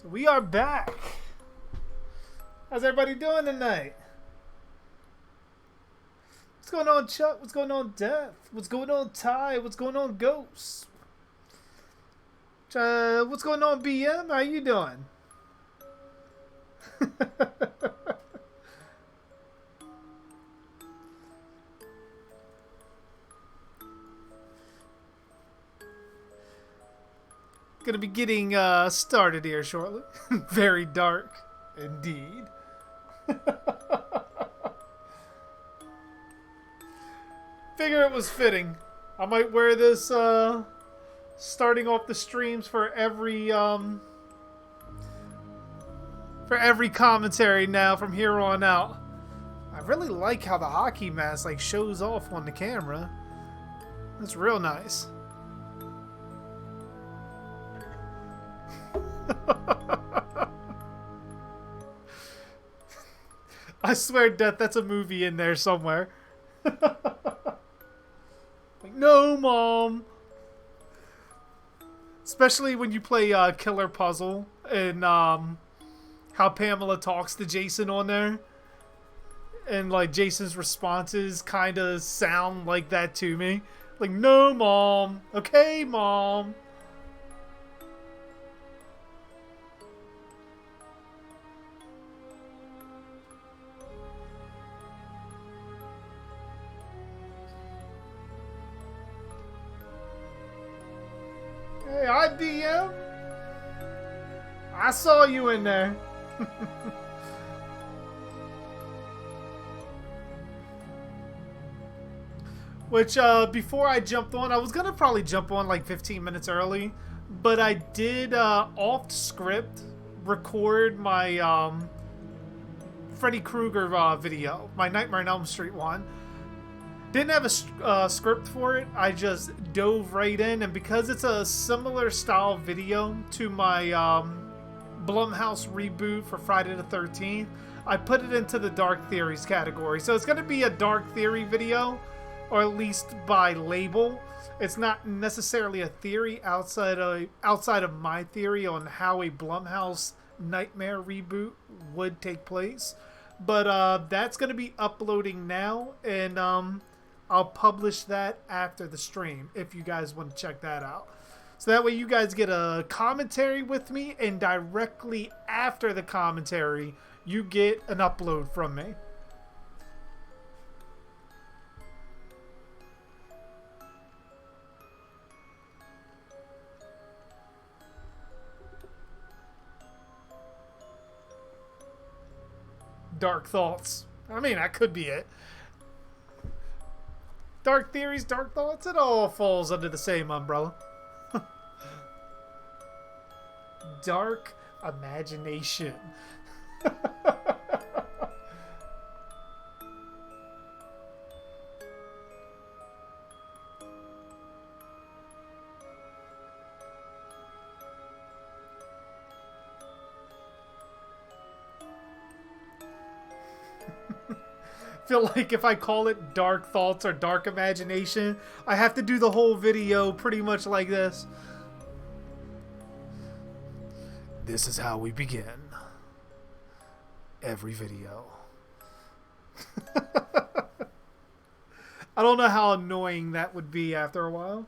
We are back. How's everybody doing tonight? What's going on, Chuck? What's going on, Death? What's going on, Ty? What's going on, Ghost? What's going on, BM? How you doing? Gonna be getting started here shortly. Very dark, indeed. Figure it was fitting. I might wear this starting off the streams for every commentary now from here on out. I really like how the hockey mask like shows off on the camera. That's real nice. I swear, Death, that's a movie in there somewhere. Like, no, Mom. Especially when you play Killer Puzzle and how Pamela talks to Jason on there. And like Jason's responses kind of sound like that to me. Like, no, Mom. Okay, Mom. Hey, hi, BM. I saw you in there. Which, before I jumped on, I was gonna probably jump on like 15 minutes early, but I did, off script, record my, Freddy Krueger video, my Nightmare on Elm Street one. Didn't have a script for it. I just dove right in, and because it's a similar style video to my Blumhouse reboot for Friday the 13th, I put it into the Dark Theories category. So it's going to be a Dark Theory video, or at least by label. It's not necessarily a theory outside of my theory on how a Blumhouse Nightmare reboot would take place. But that's going to be uploading now, and I'll publish that after the stream if you guys want to check that out. So that way you guys get a commentary with me, and directly after the commentary, you get an upload from me. Dark thoughts. I mean, that could be it. Dark theories, dark thoughts, it all falls under the same umbrella. Dark imagination. Feel like if I call it dark thoughts or dark imagination, I have to do the whole video pretty much like this. This is how we begin every video. I don't know how annoying that would be after a while.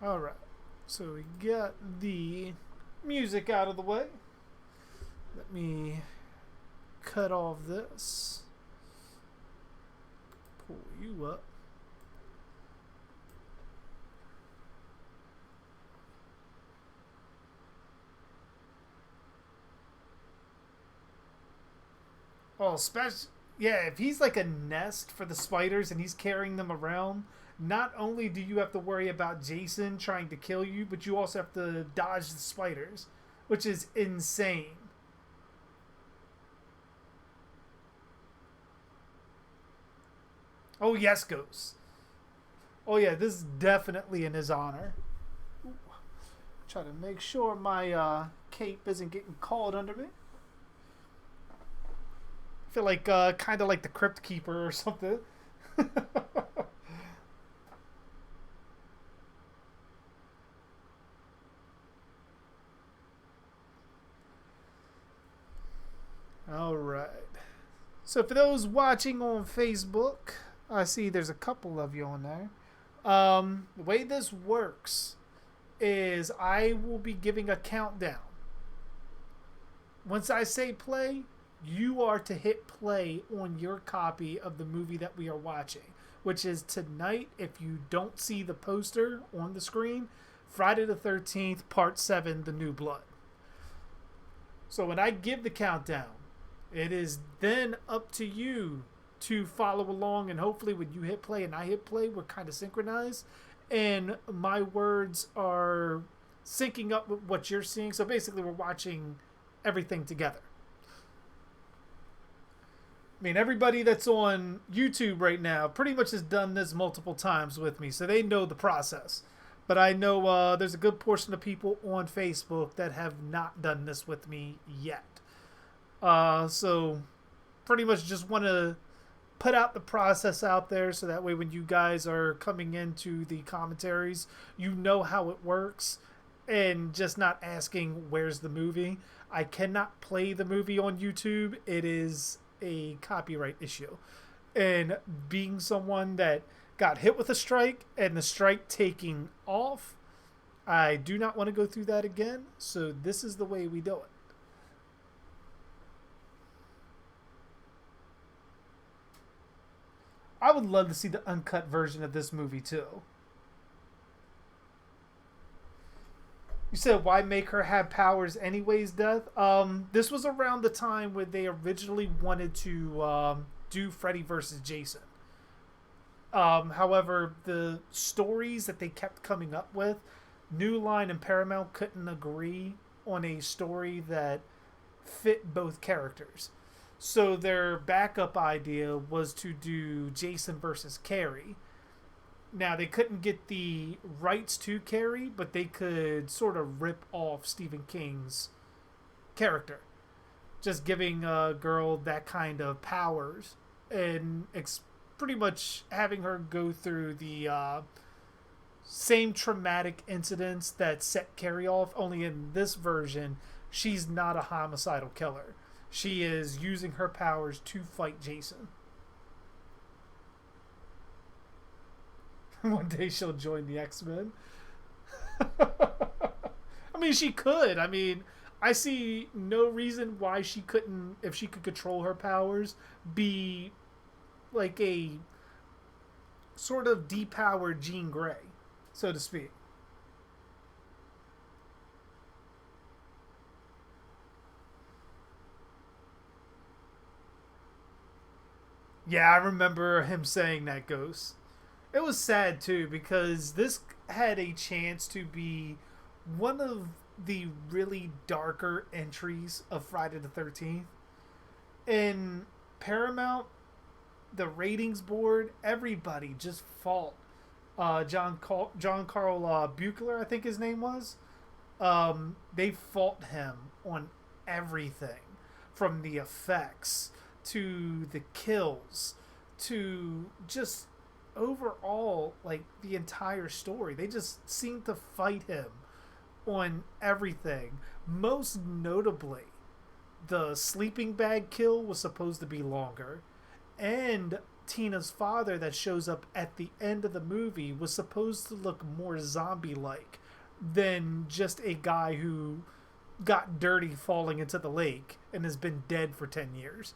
Alright, so we got the music out of the way. Let me cut off this. Pull you up. Oh, special. Yeah, if he's like a nest for the spiders and he's carrying them around, not only do you have to worry about Jason trying to kill you, but you also have to dodge the spiders, which is insane. Oh, yes, Ghost. Oh, yeah, this is definitely in his honor. Ooh. Try to make sure my cape isn't getting caught under me. I feel like kind of like the Crypt Keeper or something. All right. So for those watching on Facebook, I see there's a couple of you on there. The way this works is I will be giving a countdown. Once I say play, you are to hit play on your copy of the movie that we are watching, which is tonight. If you don't see the poster on the screen, Friday the 13th, Part 7, The New Blood. So when I give the countdown, it is then up to you to follow along, and hopefully when you hit play and I hit play, we're kind of synchronized, and my words are syncing up with what you're seeing. So basically we're watching everything together. I mean, everybody that's on YouTube right now pretty much has done this multiple times with me, so they know the process. But I know there's a good portion of people on Facebook that have not done this with me yet. So pretty much just want to put out the process out there so that way when you guys are coming into the commentaries, you know how it works and just not asking where's the movie. I cannot play the movie on YouTube. It is a copyright issue. And being someone that got hit with a strike and the strike taking off, I do not want to go through that again. So this is the way we do it. I would love to see the uncut version of this movie too. You said why make her have powers anyways, Death? This was around the time where they originally wanted to do Freddy versus Jason. However, the stories that they kept coming up with, New Line and Paramount couldn't agree on a story that fit both characters. So their backup idea was to do Jason versus Carrie. Now, they couldn't get the rights to Carrie, but they could sort of rip off Stephen King's character. Just giving a girl that kind of powers and pretty much having her go through the same traumatic incidents that set Carrie off, only in this version, she's not a homicidal killer. She is using her powers to fight Jason. One day she'll join the X-Men. I mean, she could. I mean, I see no reason why she couldn't, if she could control her powers, be like a sort of depowered Jean Grey, so to speak. Yeah, I remember him saying that, Ghost. It was sad too because this had a chance to be one of the really darker entries of Friday the 13th. And Paramount, the ratings board, everybody just fought John Carl Buechler, I think his name was. They fought him on everything, from the effects to the kills to just overall, like, the entire story. They just seem to fight him on everything. Most notably, the sleeping bag kill was supposed to be longer, and Tina's father that shows up at the end of the movie was supposed to look more zombie-like than just a guy who got dirty falling into the lake and has been dead for 10 years.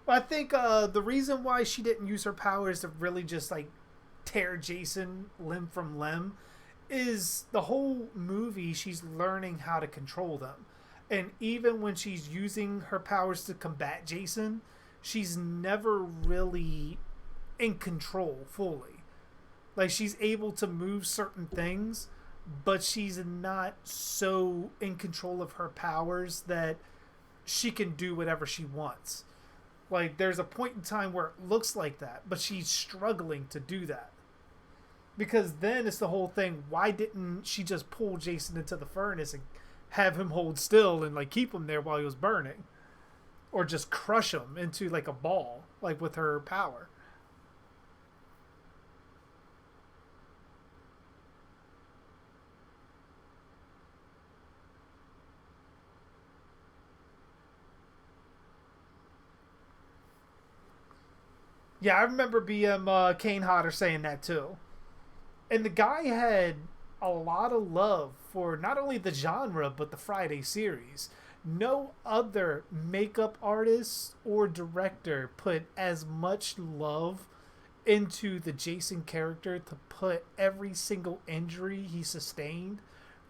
I think the reason why she didn't use her powers to really just like tear Jason limb from limb is the whole movie she's learning how to control them. And even when she's using her powers to combat Jason, she's never really in control fully. Like she's able to move certain things, but she's not so in control of her powers that she can do whatever she wants. Like there's a point in time where it looks like that, but she's struggling to do that. Because then it's the whole thing, why didn't she just pull Jason into the furnace and have him hold still and like keep him there while he was burning? Or just crush him into like a ball, like with her power. Yeah, I remember BM Kane Hodder saying that too. And the guy had a lot of love for not only the genre but the Friday series. No other makeup artist or director put as much love into the Jason character to put every single injury he sustained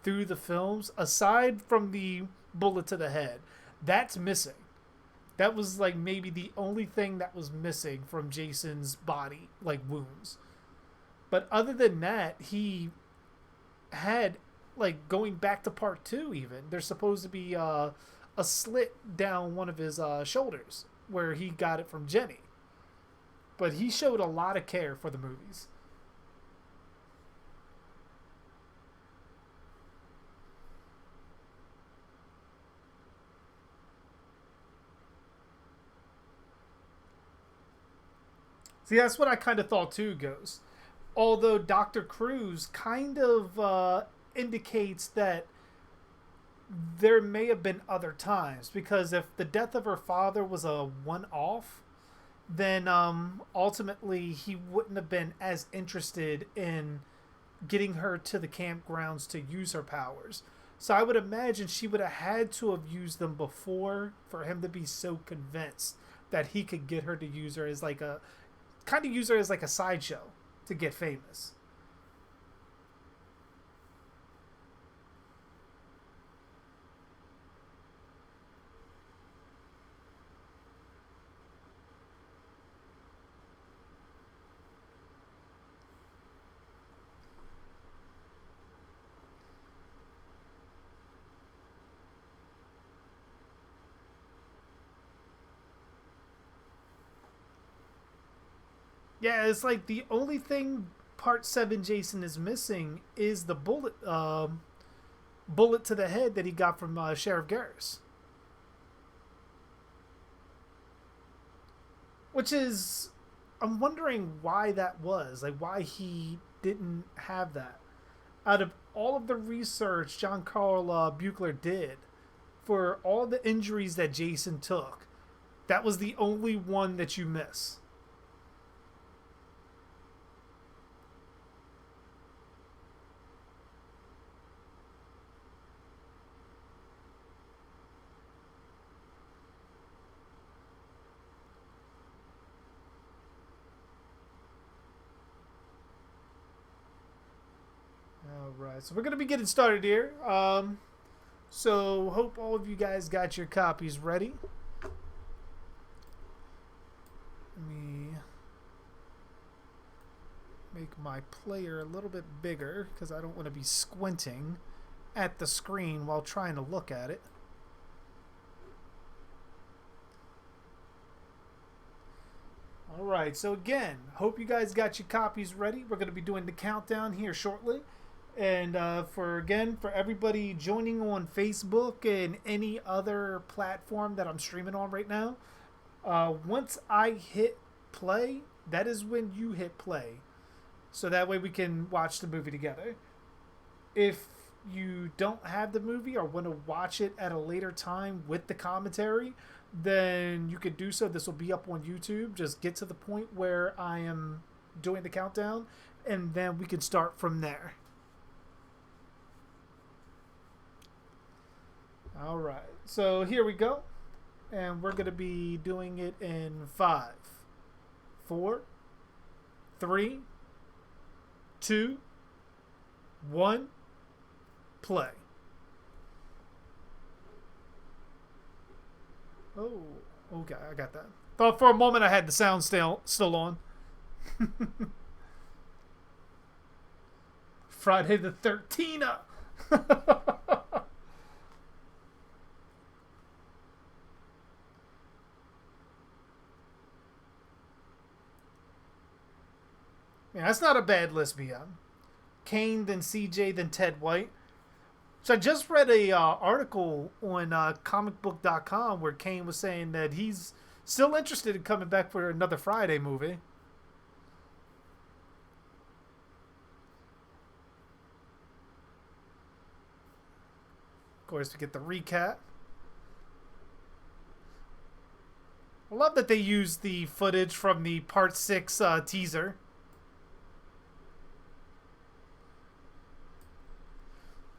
through the films, aside from the bullet to the head. That's missing. That was like maybe the only thing that was missing from Jason's body, like wounds. But other than that, he had, like, going back to part two, even, there's supposed to be a slit down one of his shoulders where he got it from Jenny. But he showed a lot of care for the movies. See, that's what I kind of thought too, Ghost. Although Dr. Cruz kind of indicates that there may have been other times, because if the death of her father was a one-off, then ultimately he wouldn't have been as interested in getting her to the campgrounds to use her powers. So I would imagine she would have had to have used them before for him to be so convinced that he could get her to use her as like a kind of use her as like a sideshow to get famous. Yeah, it's like the only thing Part 7 Jason is missing is the bullet to the head that he got from Sheriff Garris. Which is, I'm wondering why that was. Like, why he didn't have that. Out of all of the research John Carl Buechler did for all the injuries that Jason took, that was the only one that you miss. Alright, so we're going to be getting started here. So hope all of you guys got your copies ready. Let me make my player a little bit bigger because I don't want to be squinting at the screen while trying to look at it. Alright, so again, hope you guys got your copies ready. We're going to be doing the countdown here shortly. And for everybody joining on Facebook and any other platform that I'm streaming on right now, once I hit play, that is when you hit play. So that way we can watch the movie together. If you don't have the movie or want to watch it at a later time with the commentary, then you could do so. This will be up on YouTube. Just get to the point where I am doing the countdown, and then we can start from there. All right. So here we go. And we're going to be doing it in 5, 4, 3, 2, 1, play. Oh, okay, I got that. Thought for a moment I had the sound still on. Friday the 13th. Yeah, that's not a bad list, BM. Kane, then CJ, then Ted White. So I just read a article on comicbook.com where Kane was saying that he's still interested in coming back for another Friday movie. Of course, we get the recap. I love that they used the footage from the Part 6 teaser.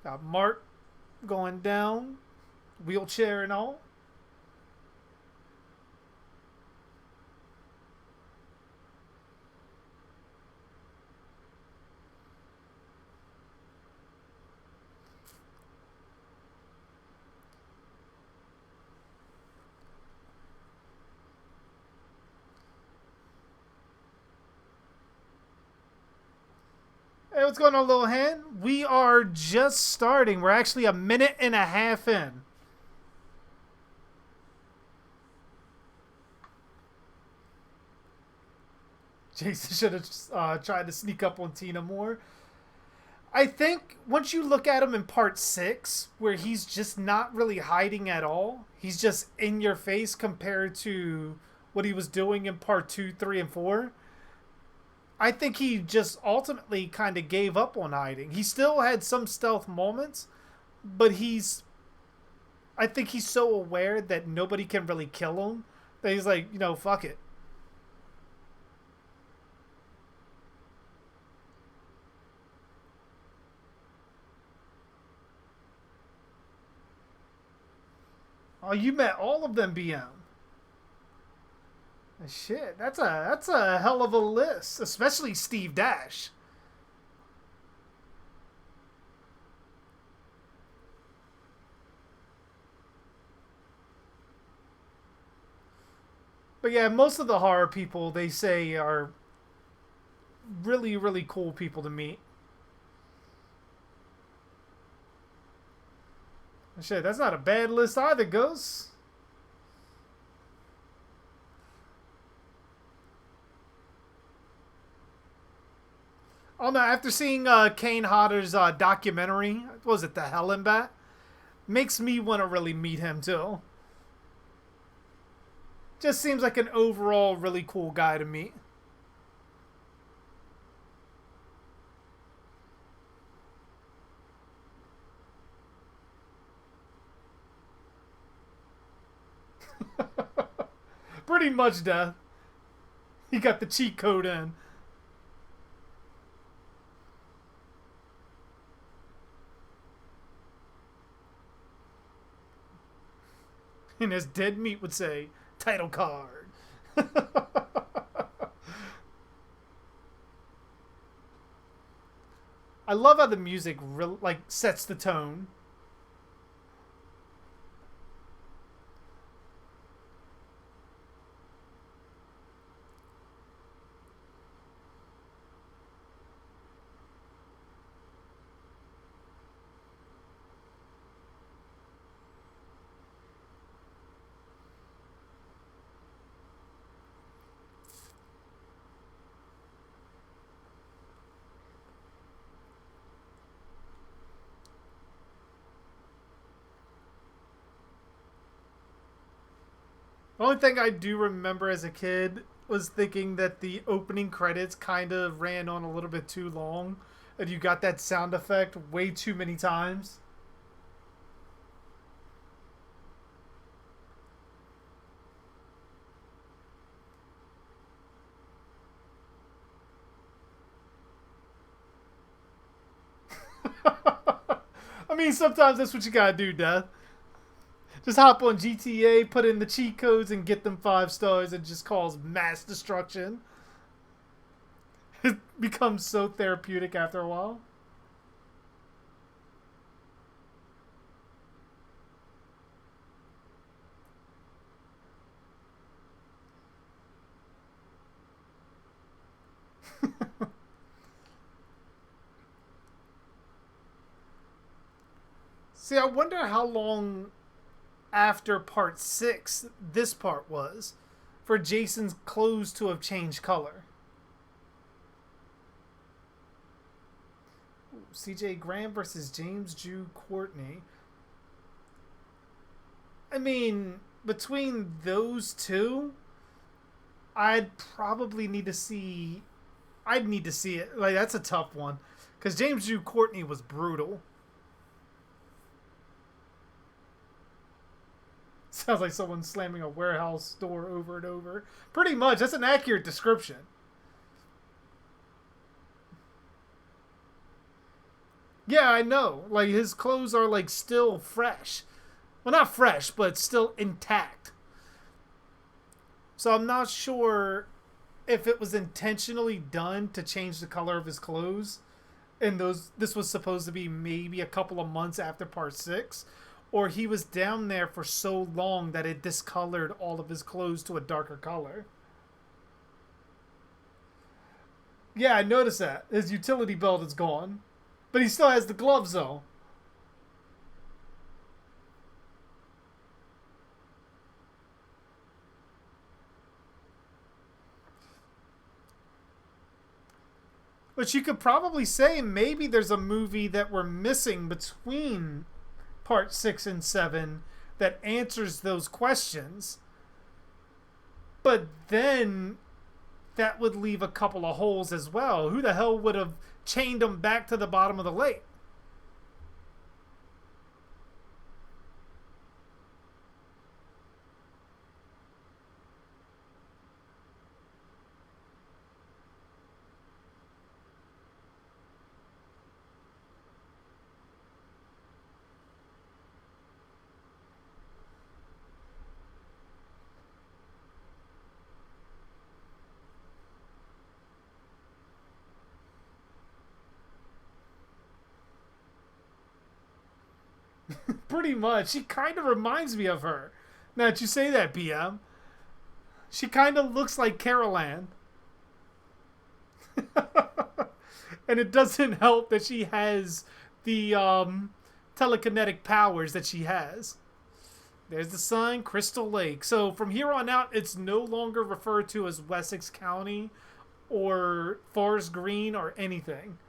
Got Mark going down, wheelchair and all. Hey, what's going on, little hand? We are just starting. We're actually a minute and a half in. Jason should have tried to sneak up on Tina more. I think once you look at him in part 6, where he's just not really hiding at all, he's just in your face compared to what he was doing in part 2, 3, and 4. I think he just ultimately kind of gave up on hiding. He still had some stealth moments, but I think he's so aware that nobody can really kill him that he's like, fuck it. Oh, you met all of them, BM. Shit, that's a hell of a list, especially Steve Dash. But yeah, most of the horror people, they say, are really, really cool people to meet. Shit, that's not a bad list either, Ghost. Oh no, after seeing Kane Hodder's documentary, what was it, The Hell and Bat? Makes me want to really meet him too. Just seems like an overall really cool guy to meet. Pretty much, Death. He got the cheat code in. And as Dead Meat would say, title card. I love how the music really, sets the tone. The only thing I do remember as a kid was thinking that the opening credits kind of ran on a little bit too long, and you got that sound effect way too many times. I mean, sometimes that's what you gotta do, Death. Just hop on GTA, put in the cheat codes, and get them 5 stars, and just cause mass destruction. It becomes so therapeutic after a while. See, I wonder how long after part 6 this part was for Jason's clothes to have changed color. CJ Graham versus James Drew Courtney. I mean, between those two, I'd probably need to see. I'd need to see it. Like, that's a tough one. Because James Drew Courtney was brutal. Sounds like someone slamming a warehouse door over and over. Pretty much. That's an accurate description. Yeah, I know. Like, his clothes are, like, still fresh. Well, not fresh, but still intact. So I'm not sure if it was intentionally done to change the color of his clothes. And this was supposed to be maybe a couple of months after part 6. Or he was down there for so long that it discolored all of his clothes to a darker color. Yeah, I noticed that. His utility belt is gone. But he still has the gloves, though. But you could probably say maybe there's a movie that we're missing between part 6 and 7 that answers those questions. But then that would leave a couple of holes as well. Who the hell would have chained them back to the bottom of the lake? Pretty much. She kind of reminds me of her. Now that you say that, BM. She kind of looks like Carol Ann. And it doesn't help that she has the telekinetic powers that she has. There's the sign, Crystal Lake. So from here on out, it's no longer referred to as Wessex County or Forest Green or anything.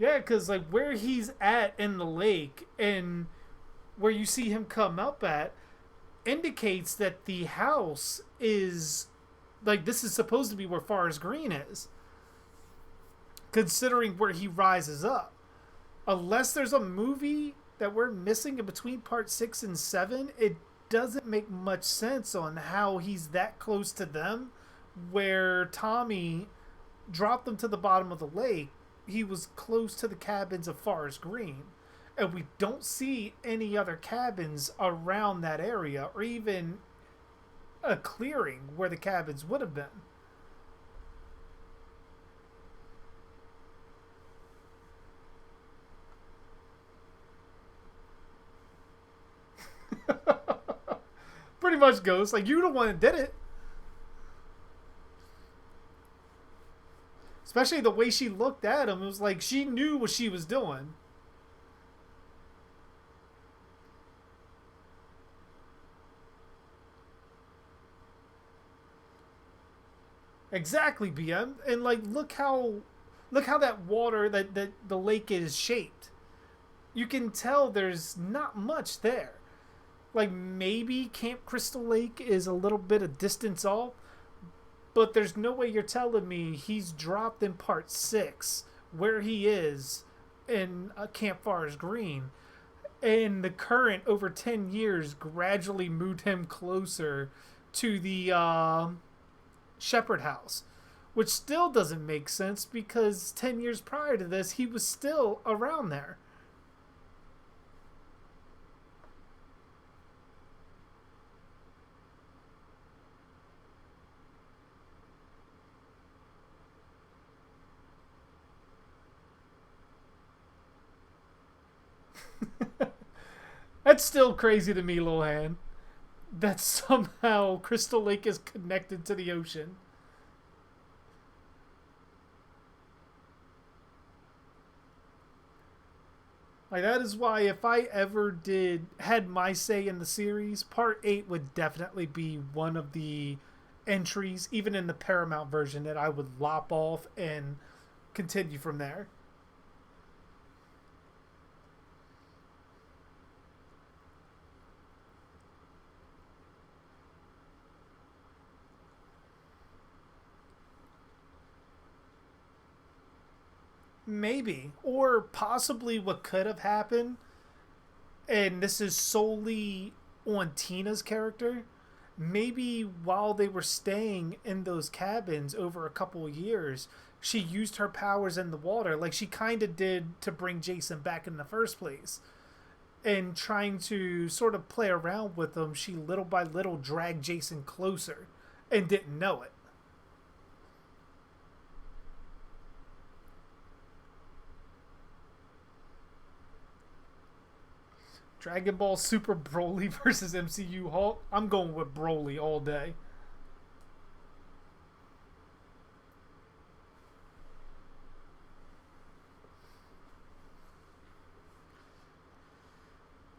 Yeah, because like where he's at in the lake and where you see him come up at indicates that the house is like this is supposed to be where Forest Green is, considering where he rises up. Unless there's a movie that we're missing in between part 6 and 7, it doesn't make much sense on how he's that close to them, where Tommy dropped them to the bottom of the lake. He was close to the cabins of Forest Green. And we don't see any other cabins around that area or even a clearing where the cabins would have been. Pretty much Ghost. Like, you the one that did it. Especially the way she looked at him. It was like she knew what she was doing. Exactly, BM. And like, look how that water that the lake is shaped. You can tell there's not much there. Like maybe Camp Crystal Lake is a little bit of distance off, but there's no way you're telling me he's dropped in part 6 where he is in Camp Forest Green, and the current over 10 years gradually moved him closer to the Shepherd House, which still doesn't make sense because 10 years prior to this he was still around there. That's still crazy to me, Lohan, that somehow Crystal Lake is connected to the ocean. Like that is why if I ever did had my say in the series, part 8 would definitely be one of the entries, even in the Paramount version, that I would lop off and continue from there. Maybe. Or possibly what could have happened, and this is solely on Tina's character, maybe while they were staying in those cabins over a couple of years, she used her powers in the water, like she kind of did to bring Jason back in the first place. And trying to sort of play around with him, she little by little dragged Jason closer and didn't know it. Dragon Ball Super Broly versus MCU Hulk. I'm going with Broly all day.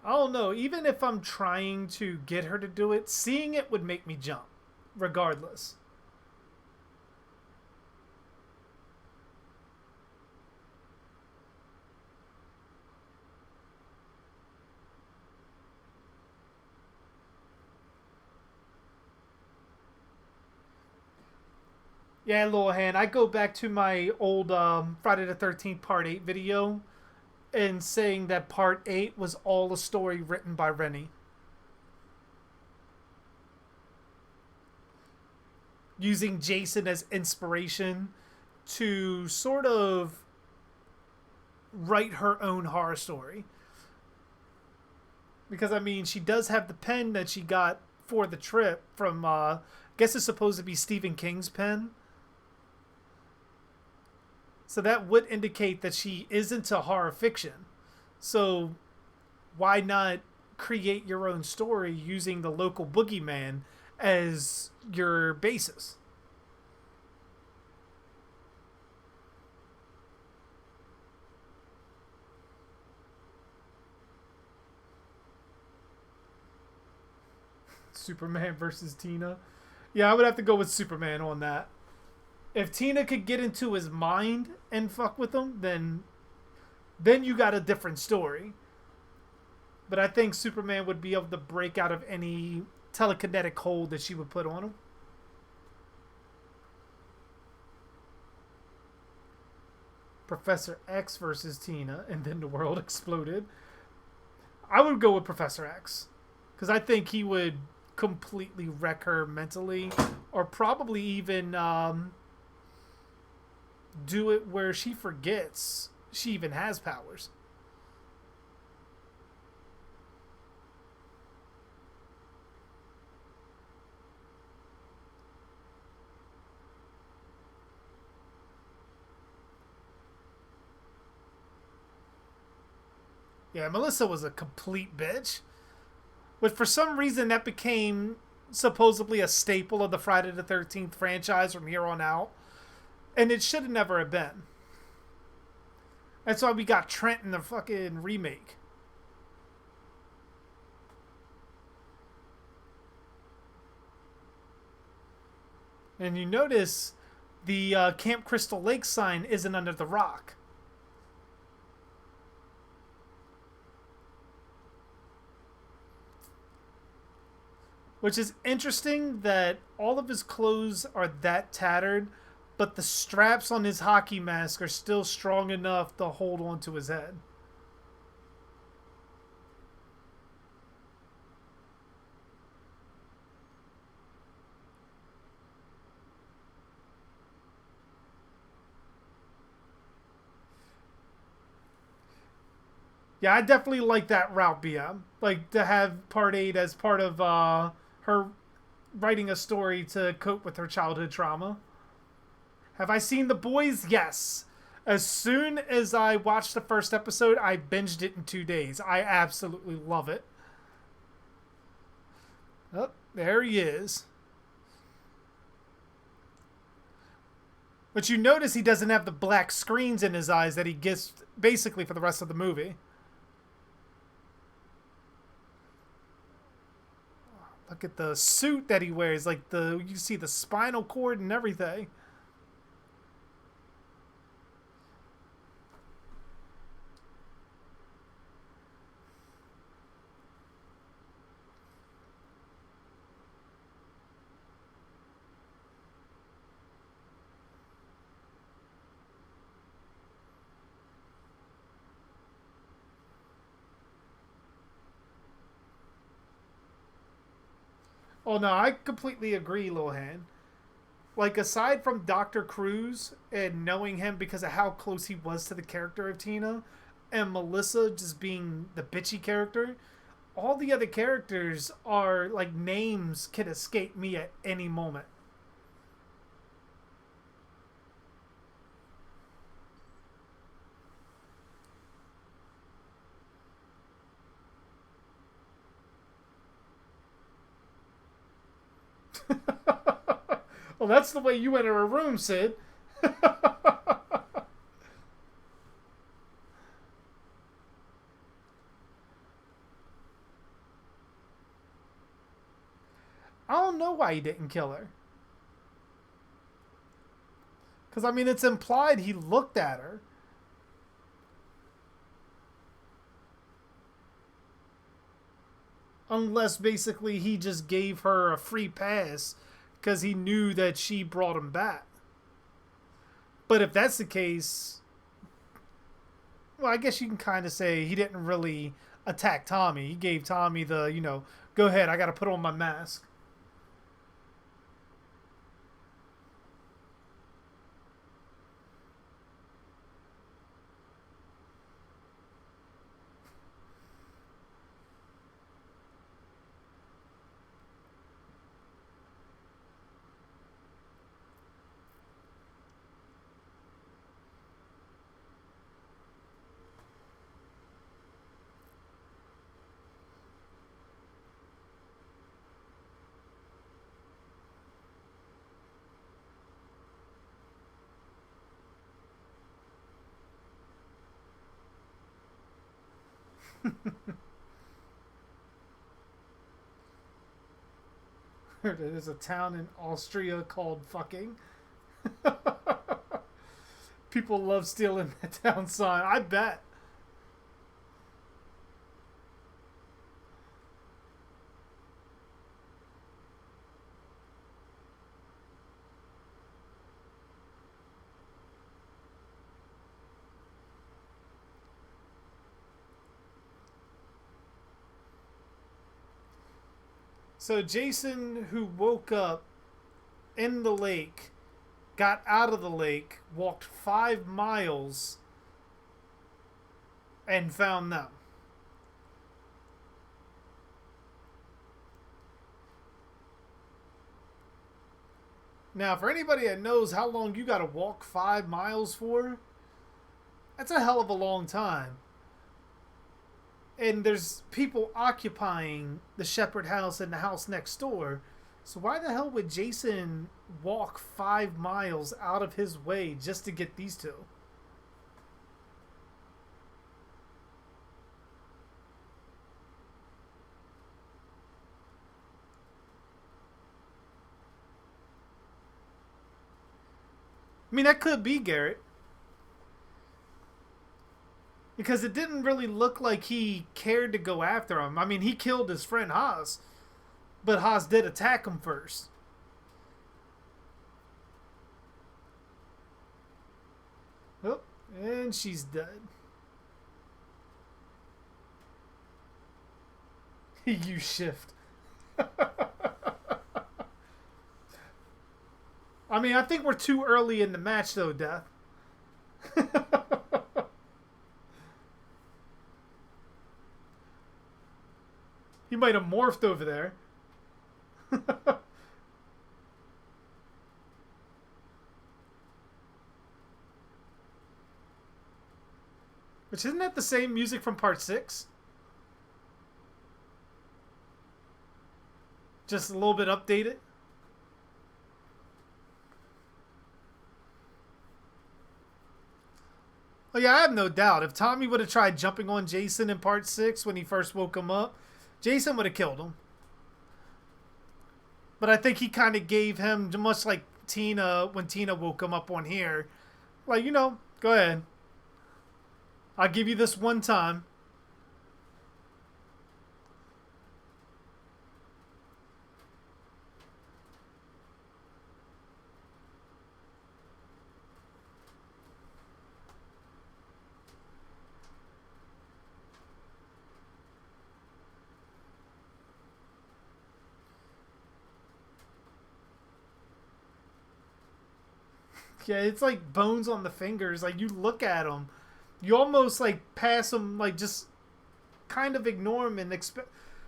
I don't know. Even if I'm trying to get her to do it, seeing it would make me jump, regardless. Yeah, little hand. I go back to my old Friday the 13th Part 8 video and saying that Part 8 was all a story written by Rennie. Using Jason as inspiration to sort of write her own horror story. Because, I mean, she does have the pen that she got for the trip from, I guess it's supposed to be Stephen King's pen. So that would indicate that she is into horror fiction. So why not create your own story using the local boogeyman as your basis? Superman versus Tina. Yeah, I would have to go with Superman on that. If Tina could get into his mind and fuck with him, then you got a different story. But I think Superman would be able to break out of any telekinetic hold that she would put on him. Professor X versus Tina, and then the world exploded. I would go with Professor X because I think he would completely wreck her mentally, or probably even do it where she forgets she even has powers. Yeah, Melissa was a complete bitch. But for some reason, that became supposedly a staple of the Friday the 13th franchise from here on out. And it should have never have been. That's why we got Trent in the fucking remake. And you notice The Camp Crystal Lake sign isn't under the rock. Which is interesting that all of his clothes are that tattered, but the straps on his hockey mask are still strong enough to hold onto his head. Yeah, I definitely like that route, BM. Like to have Part 8 as part of her writing a story to cope with her childhood trauma. Have I seen The Boys? Yes. As soon as I watched the first episode, I binged it in 2 days. I absolutely love it. Oh, there he is. But you notice he doesn't have the black screens in his eyes that he gets basically for the rest of the movie. Look at the suit that he wears. Like you see the spinal cord and everything. Oh no, I completely agree, Lohan. Like aside from Dr. Cruz and knowing him because of how close he was to the character of Tina, and Melissa just being the bitchy character, all the other characters are like names can escape me at any moment. Well, that's the way you enter a room, Sid. I don't know why he didn't kill her. Because, I mean, it's implied he looked at her. Unless basically he just gave her a free pass because he knew that she brought him back. But if that's the case, well, I guess you can kind of say he didn't really attack Tommy. He gave Tommy the, go ahead, I got to put on my mask. There's a town in Austria called fucking. People love stealing that town sign. I bet. So Jason, who woke up in the lake, got out of the lake, walked 5 miles, and found them. Now, for anybody that knows how long you gotta walk 5 miles for, that's a hell of a long time. And there's people occupying the Shepherd house and the house next door. So why the hell would Jason walk 5 miles out of his way just to get these two? I mean, that could be Garrett. Because it didn't really look like he cared to go after him. I mean, he killed his friend Haas, but Haas did attack him first. Oh, and she's dead. You shift. I mean, I think we're too early in the match, though, Death. He might have morphed over there. Which isn't that the same music from part 6? Just a little bit updated? Oh yeah, I have no doubt. If Tommy would have tried jumping on Jason in part 6 when he first woke him up, Jason would have killed him. But I think he kind of gave him, much like Tina, when Tina woke him up on here, like, go ahead. I'll give you this one time. Yeah, it's like bones on the fingers. Like, you look at them, you almost like pass them, like just kind of ignore them and expect.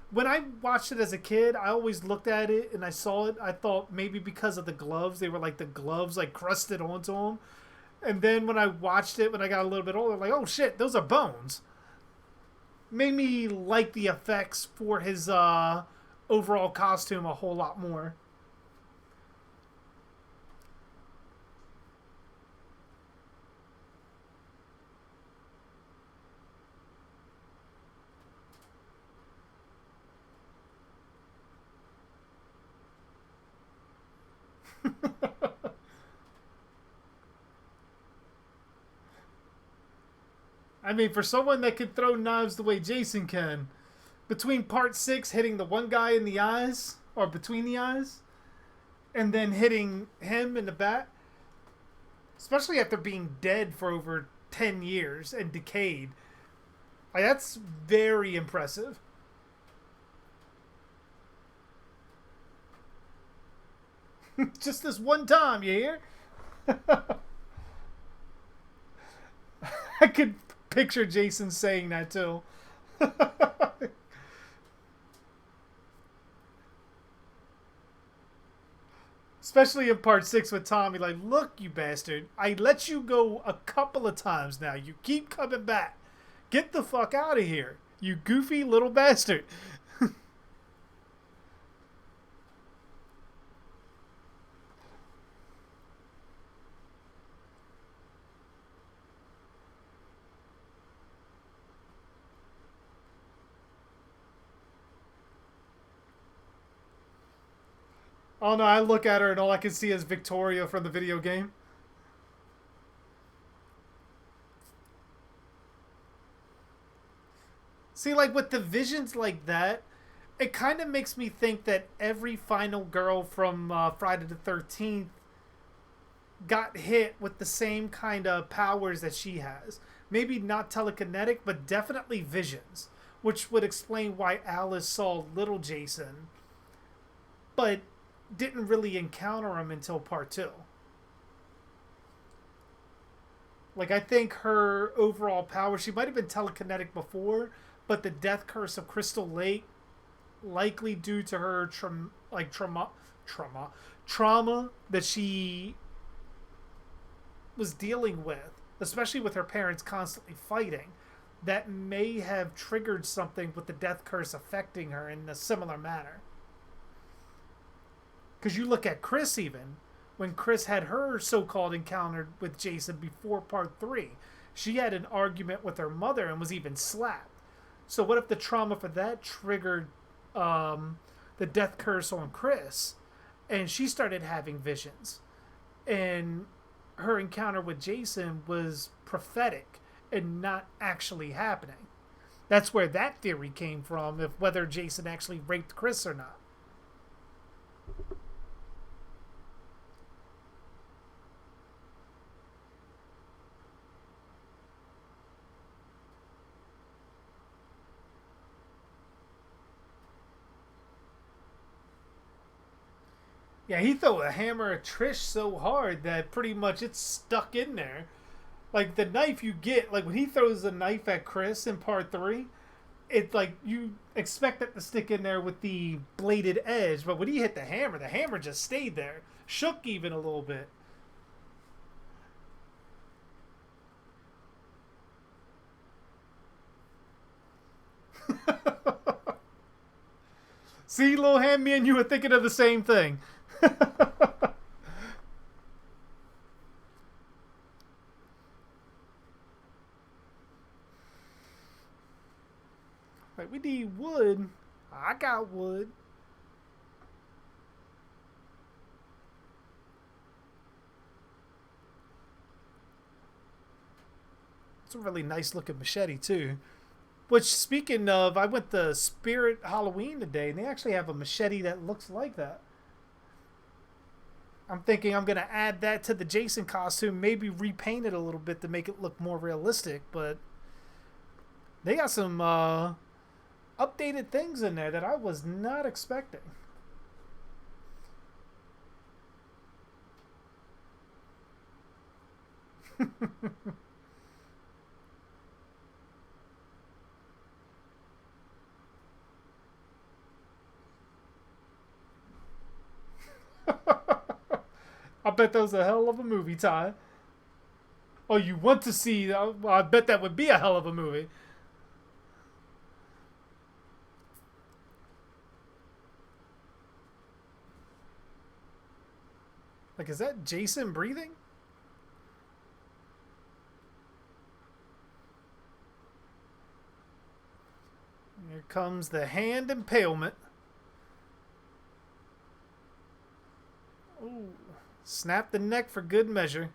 When I watched it as a kid, I always looked at it and I saw it. I thought maybe because of the gloves, they were like the gloves like crusted onto them. And then when I watched it when I got a little bit older, like, oh shit, those are bones. Made me like the effects for his overall costume a whole lot more. I mean, for someone that can throw knives the way Jason can, between part 6 hitting the one guy in the eyes, or between the eyes, and then hitting him in the back, especially after being dead for over 10 years and decayed, like, that's very impressive. Just this one time, you hear? I could picture Jason saying that too. Especially in part 6 with Tommy, like, look, you bastard, I let you go a couple of times now. You keep coming back. Get the fuck out of here, you goofy little bastard. Oh no, I look at her and all I can see is Victoria from the video game. See, like with the visions like that, it kind of makes me think that every final girl from Friday the 13th got hit with the same kind of powers that she has. Maybe not telekinetic, but definitely visions. Which would explain why Alice saw little Jason, but didn't really encounter him until part 2. Like, I think her overall power, she might have been telekinetic before, but the death curse of Crystal Lake, likely due to her trauma that she was dealing with, especially with her parents constantly fighting, that may have triggered something with the death curse affecting her in a similar manner. Because you look at Chris, even when Chris had her so-called encounter with Jason before part 3, she had an argument with her mother and was even slapped. So what if the trauma for that triggered the death curse on Chris, and she started having visions, and her encounter with Jason was prophetic and not actually happening. That's where that theory came from, if whether Jason actually raped Chris or not. Yeah, he threw a hammer at Trish so hard that pretty much it's stuck in there. Like the knife you get, like when he throws a knife at Chris in part three, it's like you expect it to stick in there with the bladed edge, but when he hit the hammer just stayed there, shook even a little bit. See, little hand, me and you were thinking of the same thing. Like we need wood. I got wood. It's a really nice looking machete too. Which, speaking of, I went to Spirit Halloween today, and they actually have a machete that looks like that. I'm thinking I'm gonna add that to the Jason costume, maybe repaint it a little bit to make it look more realistic. But they got some updated things in there that I was not expecting. I bet that was a hell of a movie, Ty. Oh, you want to see? Well, I bet that would be a hell of a movie. Like, is that Jason breathing? Here comes the hand impalement. Ooh. Snap the neck for good measure.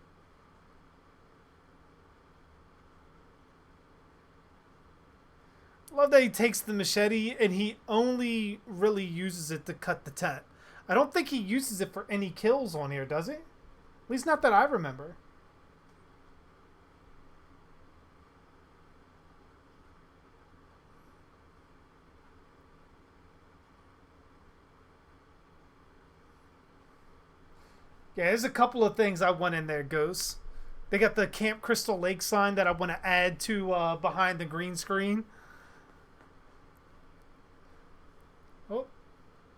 Love that he takes the machete and he only really uses it to cut the tent. I don't think he uses it for any kills on here, does he? At least not that I remember. Yeah, there's a couple of things I want in there, Ghosts. They got the Camp Crystal Lake sign that I want to add to behind the green screen. Oh,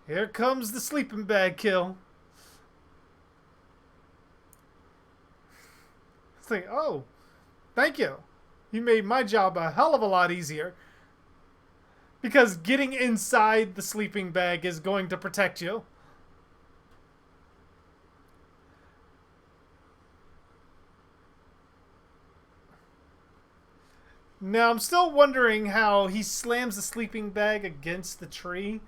here comes the sleeping bag kill. It's like, oh, thank you. You made my job a hell of a lot easier. Because getting inside the sleeping bag is going to protect you. Now, I'm still wondering how he slams the sleeping bag against the tree,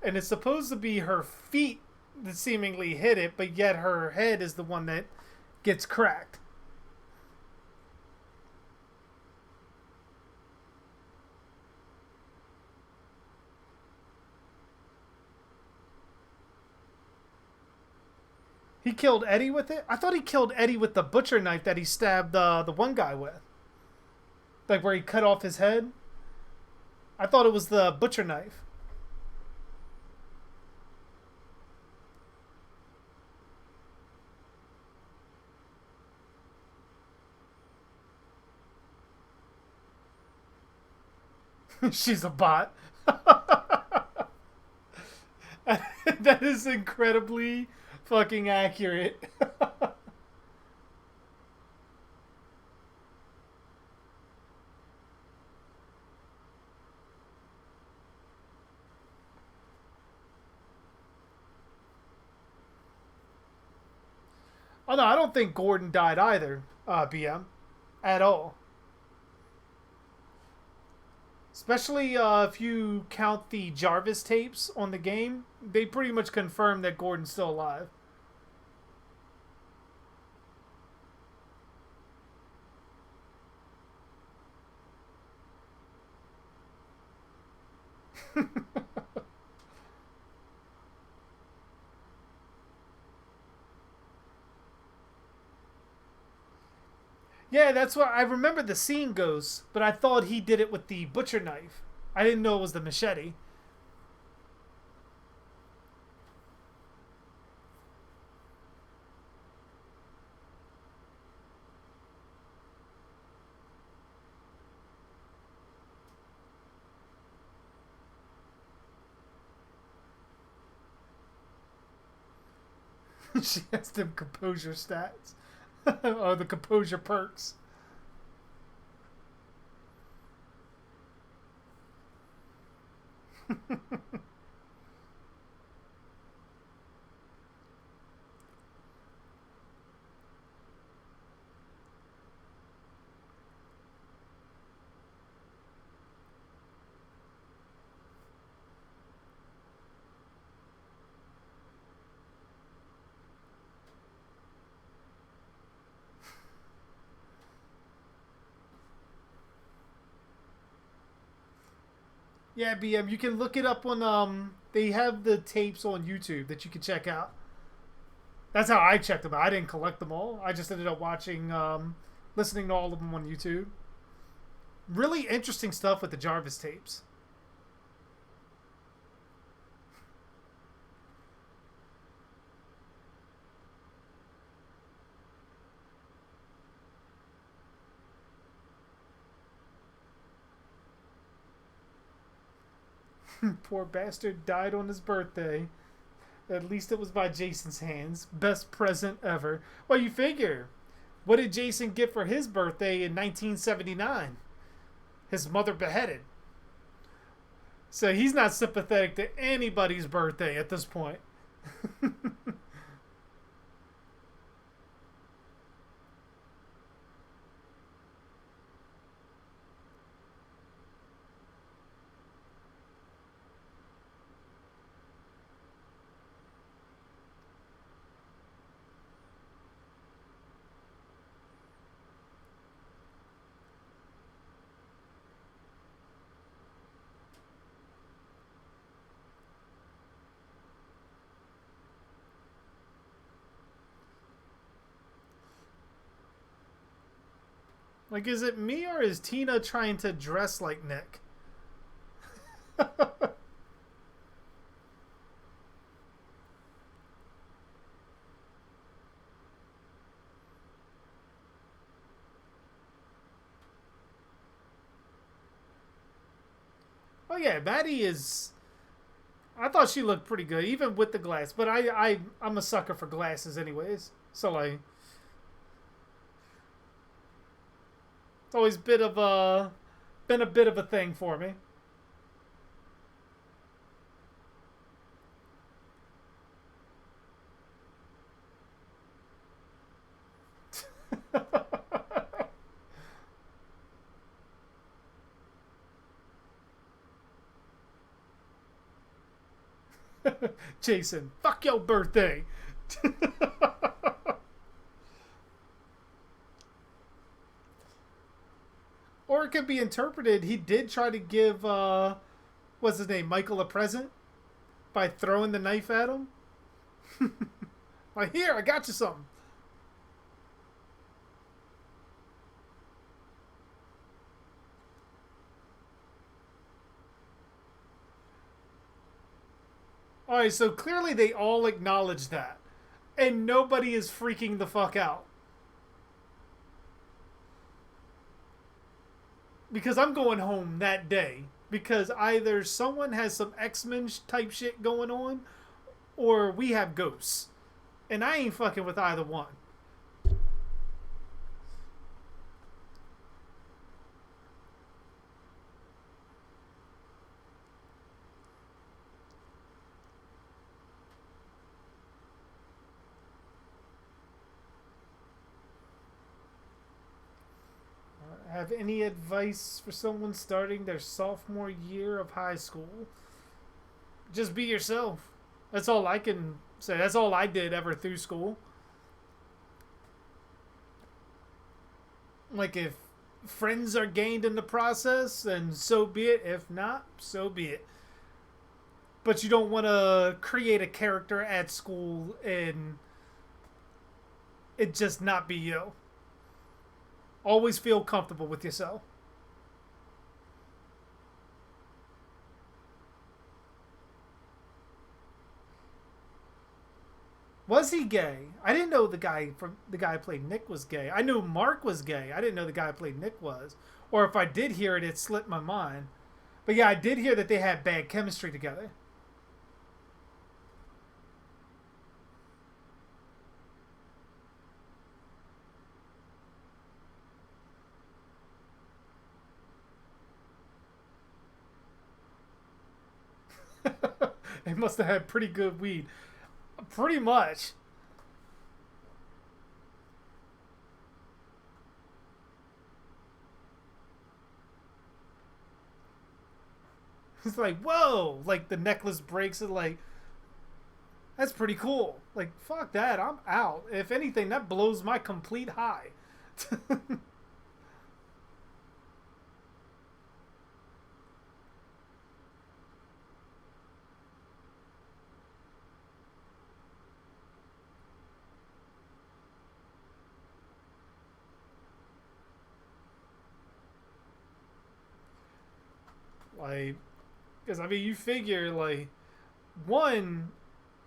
and it's supposed to be her feet that seemingly hit it, but yet her head is the one that gets cracked. He killed Eddie with it? I thought he killed Eddie with the butcher knife that he stabbed the one guy with. Like where he cut off his head? I thought it was the butcher knife. She's a bot. That is incredibly fucking accurate. Oh no, I don't think Gordon died either, BM. At all. Especially if you count the Jarvis tapes on the game, they pretty much confirm that Gordon's still alive. Yeah, that's what I remember the scene goes, but I thought he did it with the butcher knife. I didn't know it was the machete. She has them composure stats. Or the composure perks. Yeah, BM, you can look it up on they have the tapes on YouTube that you can check out. That's how I checked them out. I didn't collect them all. I just ended up watching listening to all of them on YouTube. Really interesting stuff with the Jarvis tapes. Poor bastard died on his birthday. At least it was by Jason's hands. Best present ever. Well, you figure. What did Jason get for his birthday in 1979? His mother beheaded. So he's not sympathetic to anybody's birthday at this point. Like, is it me or is Tina trying to dress like Nick? Oh yeah, Maddie is. I thought she looked pretty good, even with the glass. But I'm a sucker for glasses, anyways. So like, it's always been a bit of a thing for me. Jason, fuck your birthday. Or it could be interpreted. He did try to give what's his name, Michael, a present by throwing the knife at him. Like, here, I got you something. All right, so clearly they all acknowledge that, and nobody is freaking the fuck out. Because I'm going home that day because either someone has some X-Men type shit going on, or we have ghosts, and I ain't fucking with either one. Have any advice for someone starting their sophomore year of high school? Just be yourself. That's all I can say. That's all I did ever through school. Like, if friends are gained in the process, then so be it. If not, so be it. but you don't want to create a character at school and it just not be you. Always feel comfortable with yourself. Was he gay? I didn't know the guy who played Nick was gay. I knew Mark was gay. I didn't know the guy who played Nick was. Or if I did hear it, it slipped my mind. But yeah, I did hear that they had bad chemistry together. They must have had pretty good weed. Pretty much. It's like, whoa! Like the necklace breaks and like, that's pretty cool. Like, fuck that, I'm out. If anything, that blows my complete high. Like, because I mean, you figure, like, one,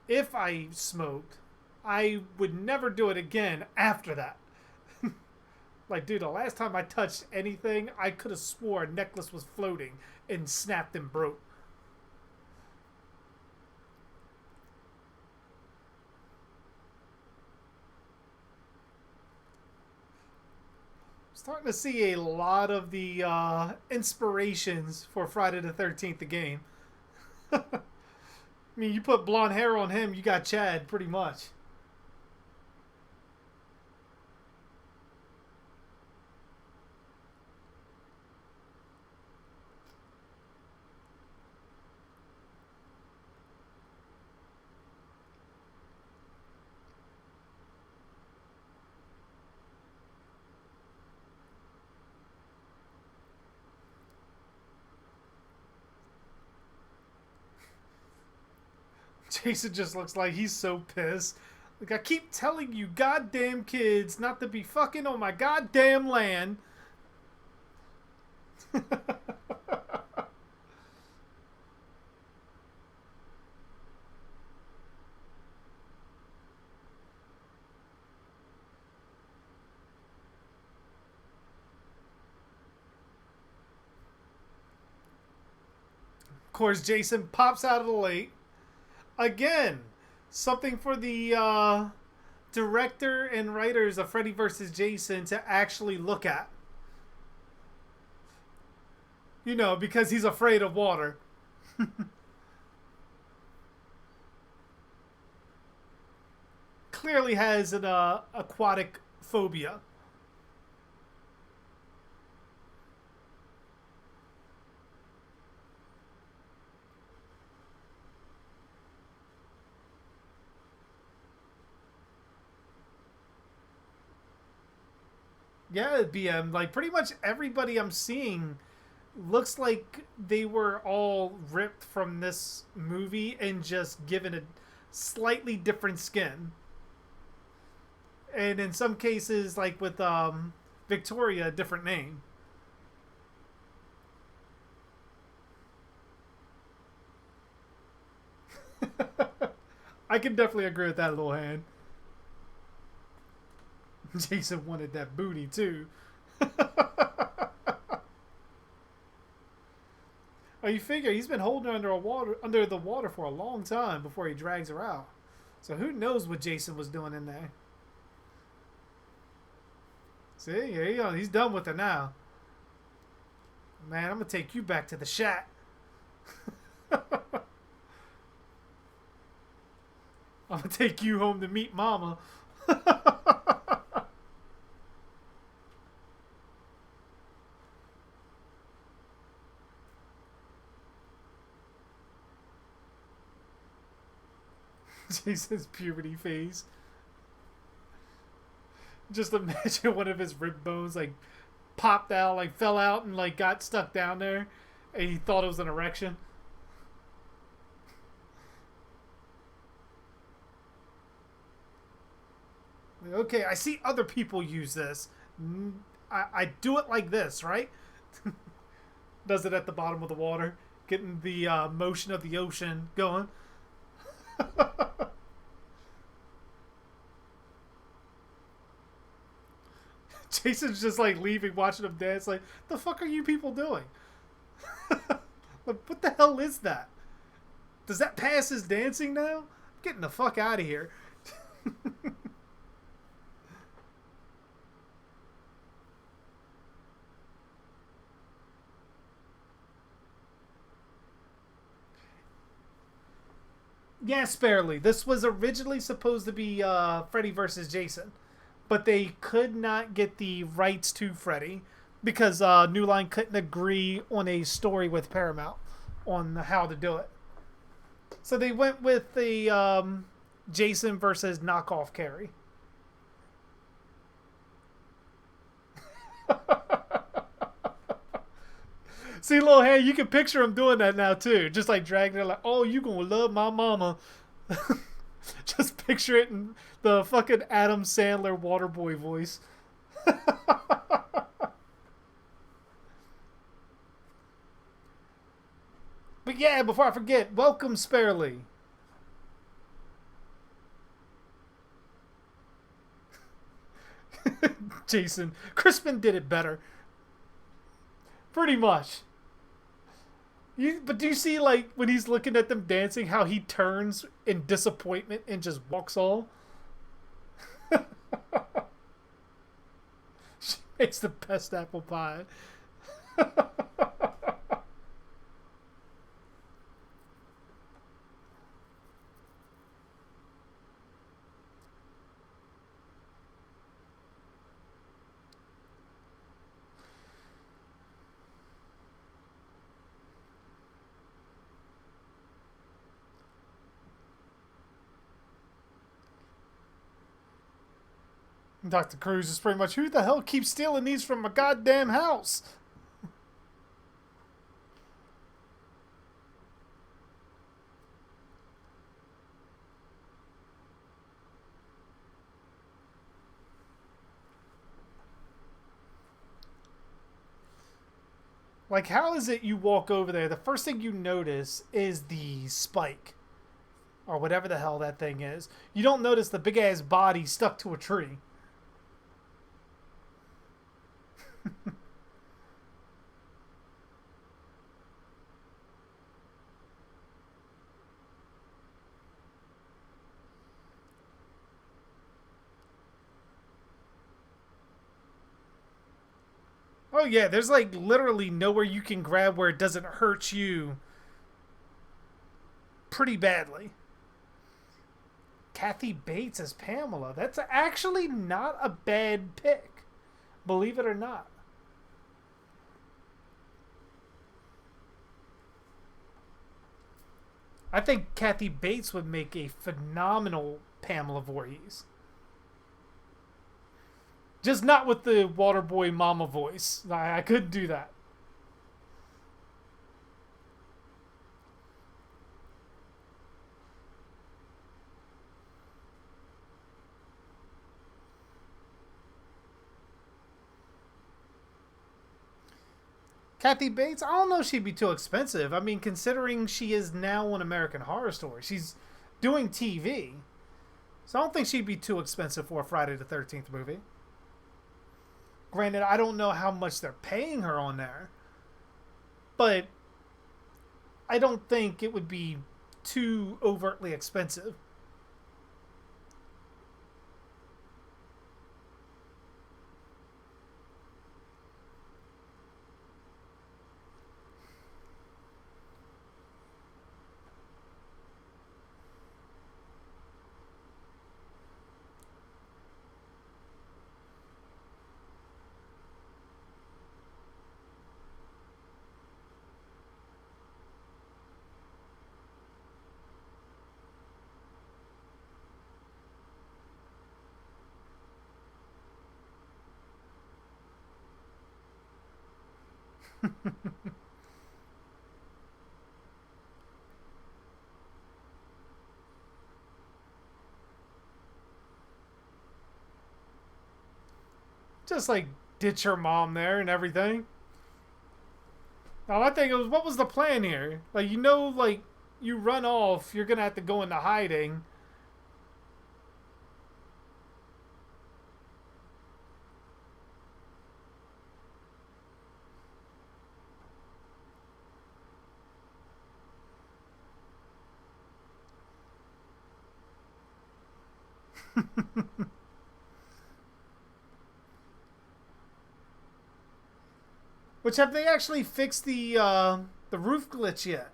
if I smoked, I would never do it again after that. Like, dude, the last time I touched anything, I could have swore a necklace was floating and snapped and broke. Starting to see a lot of the inspirations for Friday the 13th, the game. I mean, you put blonde hair on him, you got Chad, pretty much. Jason just looks like he's so pissed. Like, I keep telling you goddamn kids not to be fucking on my goddamn land. Of course, Jason pops out of the lake. Again, something for the director and writers of Freddy vs. Jason to actually look at. You know, because he's afraid of water. Clearly has an aquatic phobia. Yeah, BM. Like, pretty much everybody I'm seeing looks like they were all ripped from this movie and just given a slightly different skin. And in some cases, like with Victoria, a different name. I can definitely agree with that, little hand. Jason wanted that booty too. Oh, you figure he's been holding her under the water for a long time before he drags her out. So who knows what Jason was doing in there? See, here you go. He's done with her now. Man, I'm gonna take you back to the shack. I'm gonna take you home to meet Mama. Jason's puberty phase. Just imagine one of his rib bones like popped out, like fell out and like got stuck down there, and he thought it was an erection. Okay, I see other people use this. I do it like this, right? Does it at the bottom of the water, getting the motion of the ocean going. Jason's just like leaving, watching them dance. Like, the fuck are you people doing? Like, what the hell is that? Does that pass as dancing now? I'm getting the fuck out of here. Yes, barely. This was originally supposed to be Freddy versus Jason, but they could not get the rights to Freddy because New Line couldn't agree on a story with Paramount on how to do it. So they went with the Jason versus knockoff Carrie. See, little Hey, you can picture him doing that now too, just like dragging it like, "Oh, you gonna love my mama." Just picture it in the fucking Adam Sandler Waterboy voice. But yeah, before I forget, welcome Sparely. Jason. Crispin did it better. Pretty much. But do you see, like, when he's looking at them dancing, how he turns in disappointment and just walks all? She makes the best apple pie. Dr. Cruz is pretty much, who the hell keeps stealing these from my goddamn house? Like, how is it you walk over there, the first thing you notice is the spike? Or whatever the hell that thing is. You don't notice the big ass body stuck to a tree. Oh yeah, there's like literally nowhere you can grab where it doesn't hurt you pretty badly. Kathy Bates as Pamela. That's actually not a bad pick. Believe it or not. I think Kathy Bates would make a phenomenal Pamela Voorhees. Just not with the Waterboy Mama voice. I couldn't do that. Kathy Bates, I don't know if she'd be too expensive. I mean, considering she is now on American Horror Story, she's doing TV. So I don't think she'd be too expensive for a Friday the 13th movie. Granted, I don't know how much they're paying her on there, but I don't think it would be too overtly expensive. Just like ditch her mom there and everything. Now my thing was, what was the plan here? Like, like you run off, you're gonna have to go into hiding. Which, have they actually fixed the roof glitch yet?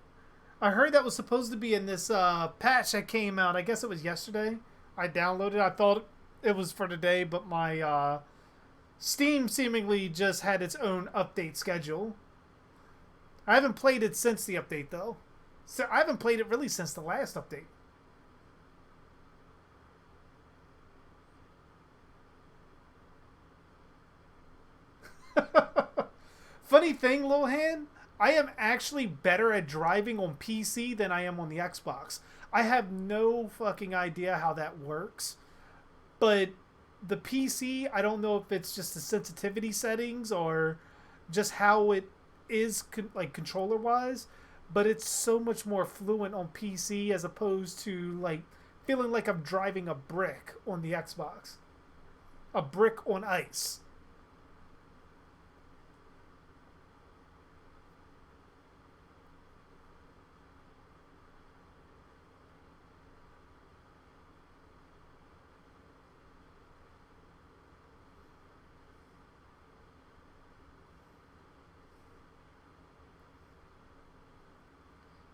I heard that was supposed to be in this patch that came out. I guess it was yesterday. I downloaded. I thought it was for today, but my Steam seemingly just had its own update schedule. I haven't played it since the update though. So I haven't played it really since the last update. Funny thing, Lohan, I am actually better at driving on PC than I am on the Xbox. I have no fucking idea how that works. But the PC, I don't know if it's just the sensitivity settings or just how it is like controller wise, but it's so much more fluent on PC as opposed to like feeling like I'm driving a brick on the Xbox. A brick on ice.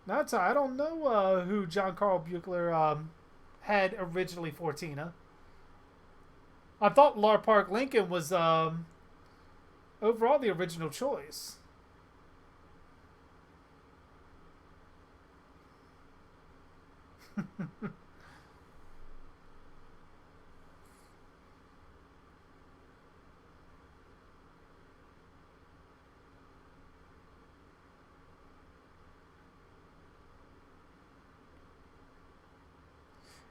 That's I don't know who John Carl Buechler had originally for Tina. I thought Lar Park Lincoln was overall the original choice.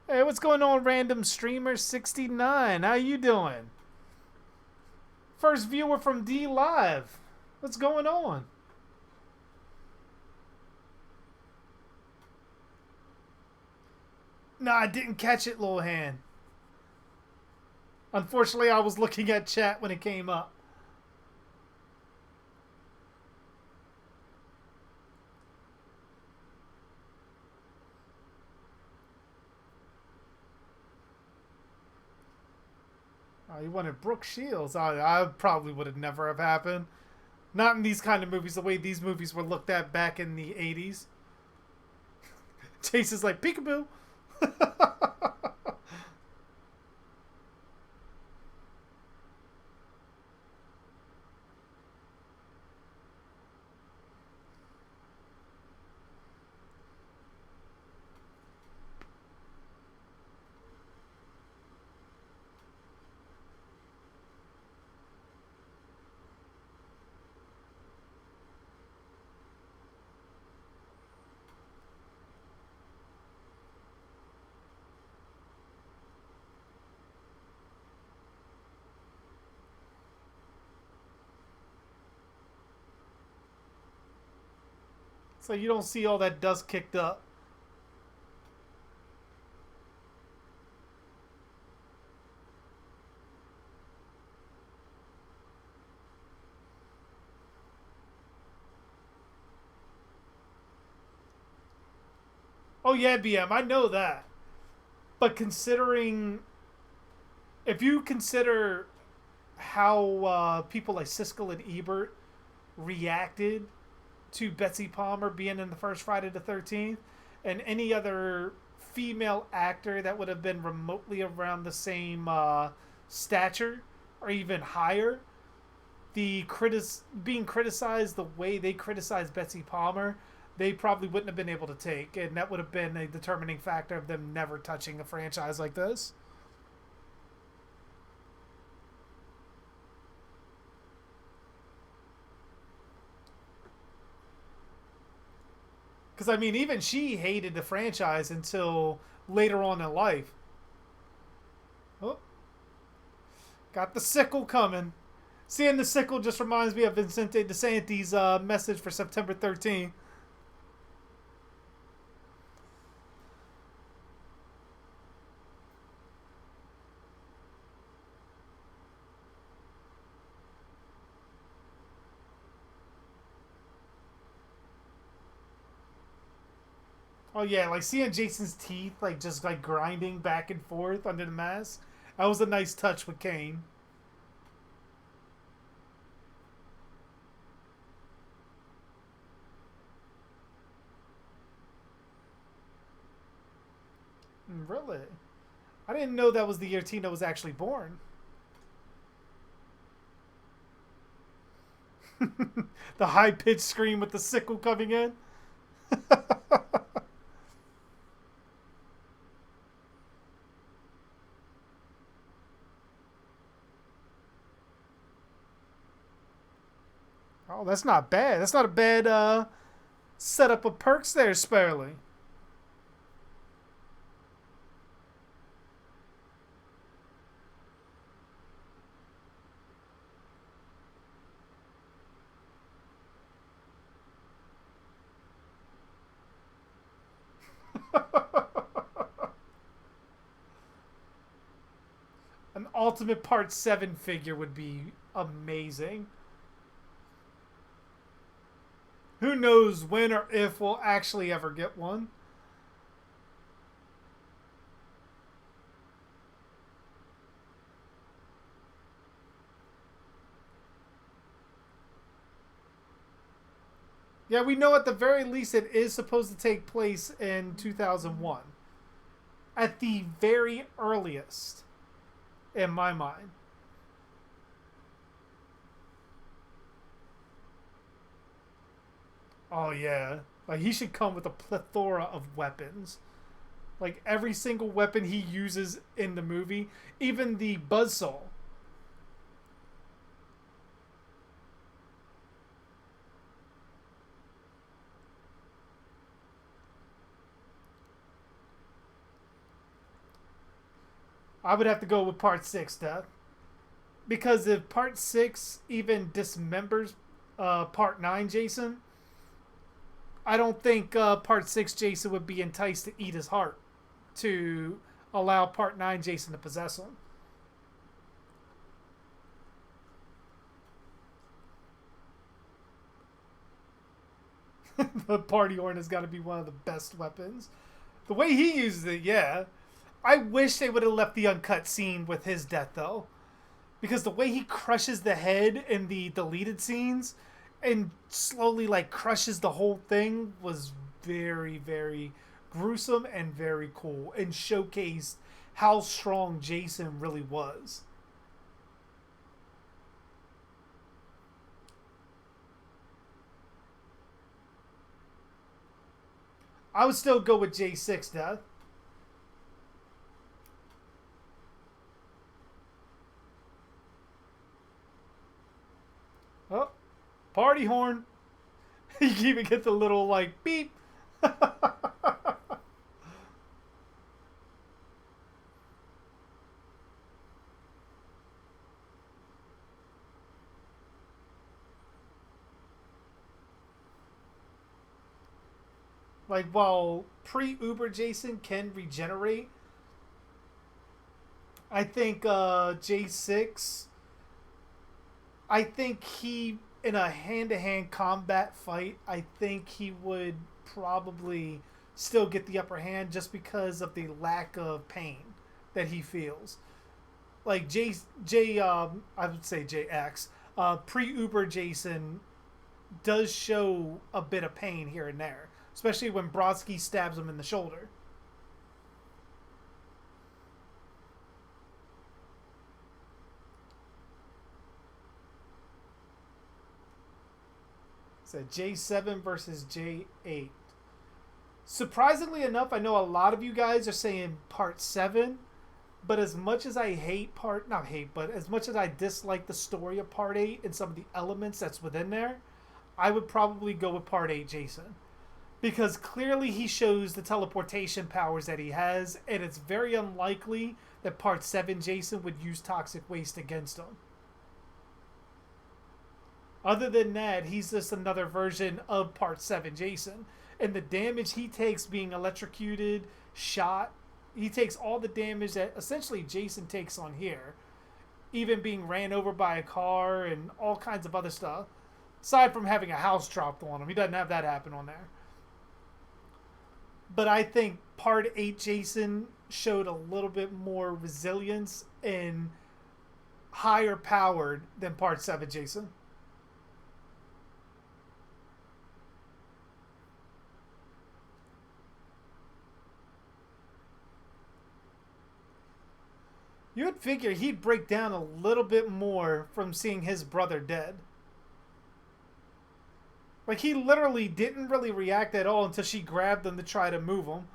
Hey, what's going on, random streamer 69? How you doing? First viewer from D Live. What's going on? No, I didn't catch it, little hand. Unfortunately, I was looking at chat when it came up. Oh, you wanted Brooke Shields. I probably would have never have happened. Not in these kind of movies, the way these movies were looked at back in the 80s. Chase is like, peekaboo. So you don't see all that dust kicked up. Oh yeah, BM, I know that. But considering, if you consider how people like Siskel and Ebert reacted to Betsy Palmer being in the first Friday the 13th, and any other female actor that would have been remotely around the same stature or even higher, being criticized the way they criticized Betsy Palmer, they probably wouldn't have been able to take, and that would have been a determining factor of them never touching a franchise like this. Because, I mean, even she hated the franchise until later on in life. Oh, got the sickle coming. Seeing the sickle just reminds me of Vincente DeSantis' message for September 13th. Oh yeah, like seeing Jason's teeth like just like grinding back and forth under the mask. That was a nice touch with Kane. Really? I didn't know that was the year Tina was actually born. The high pitched scream with the sickle coming in. Oh, that's not bad. That's not a bad setup of perks there, Sparely. An Ultimate Part 7 figure would be amazing. Who knows when or if we'll actually ever get one. Yeah, we know at the very least it is supposed to take place in 2001. At the very earliest, in my mind. Oh, yeah. Like, he should come with a plethora of weapons. Like, every single weapon he uses in the movie, even the buzzsaw. I would have to go with Part 6, Death. Because if Part 6 even dismembers Part 9 Jason, I don't think Part 6 Jason would be enticed to eat his heart to allow Part 9 Jason to possess him. The party horn has got to be one of the best weapons. The way he uses it, yeah. I wish they would have left the uncut scene with his death, though. Because the way he crushes the head in the deleted scenes and slowly, like, crushes the whole thing was very, very gruesome and very cool. And showcased how strong Jason really was. I would still go with J6, Death. Oh, party horn. You even get the little, like, beep. Like, while pre-Uber Jason can regenerate, I think J6, I think he, in a hand-to-hand combat fight, I think he would probably still get the upper hand just because of the lack of pain that he feels. Like I would say JX, pre-Uber Jason does show a bit of pain here and there, especially when Brodsky stabs him in the shoulder. So J7 versus J8. Surprisingly enough, I know a lot of you guys are saying Part 7, but as much as I hate Part, not hate, but as much as I dislike the story of Part 8 and some of the elements that's within there, I would probably go with Part 8 Jason. Because clearly he shows the teleportation powers that he has, and it's very unlikely that Part 7 Jason would use toxic waste against him. Other than that, he's just another version of Part 7 Jason. And the damage he takes being electrocuted, shot, he takes all the damage that essentially Jason takes on here. Even being ran over by a car and all kinds of other stuff. Aside from having a house dropped on him, he doesn't have that happen on there. But I think Part 8 Jason showed a little bit more resilience and higher powered than Part 7 Jason. You would figure he'd break down a little bit more from seeing his brother dead. Like, he literally didn't really react at all until she grabbed him to try to move him.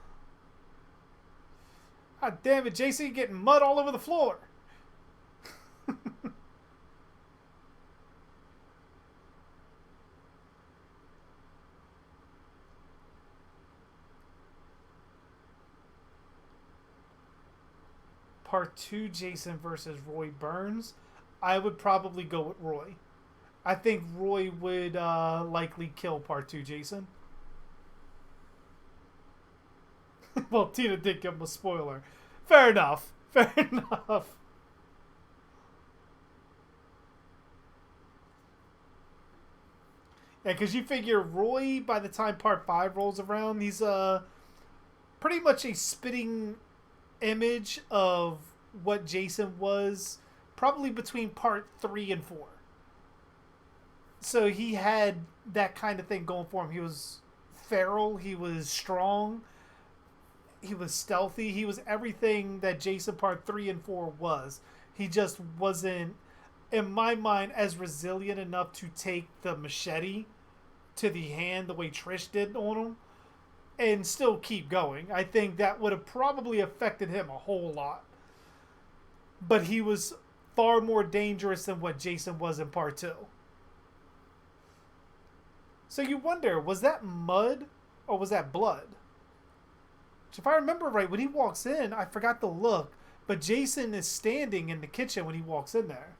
God damn it, Jason, you're getting mud all over the floor. Part 2 Jason versus Roy Burns. I would probably go with Roy. I think Roy would likely kill Part 2 Jason. Well, Tina did give him a spoiler. Fair enough. Fair enough. Yeah, because you figure Roy, by the time Part 5 rolls around, he's pretty much a spitting image of what Jason was probably between Part 3 and 4. So he had that kind of thing going for him. He was feral, he was strong, he was stealthy, he was everything that Jason Part 3 and 4 was. He just wasn't, in my mind, as resilient enough to take the machete to the hand the way Trish did on him and still keep going. I think that would have probably affected him a whole lot. But he was far more dangerous than what Jason was in Part 2. So you wonder, was that mud or was that blood? If I remember right, when he walks in, I forgot to look, but Jason is standing in the kitchen when he walks in there.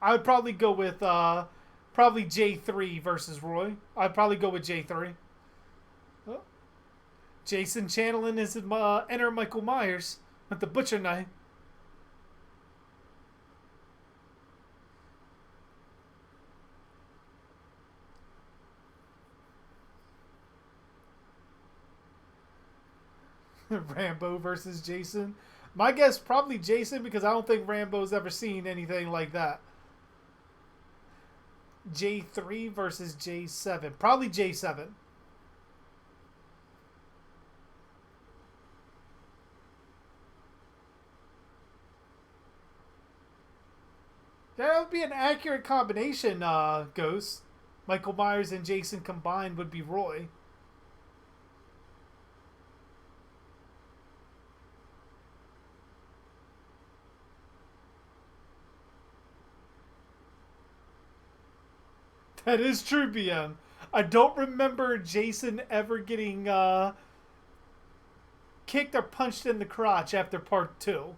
I would probably go with probably J3 versus Roy. I'd probably go with J3. Oh. Jason channeling his inner Michael Myers with the butcher knife. Rambo versus Jason. My guess probably Jason because I don't think Rambo's ever seen anything like that. J3 versus J7. Probably J7. That would be an accurate combination, Ghost. Michael Myers and Jason combined would be Roy. That is true, BM. I don't remember Jason ever getting kicked or punched in the crotch after Part 2.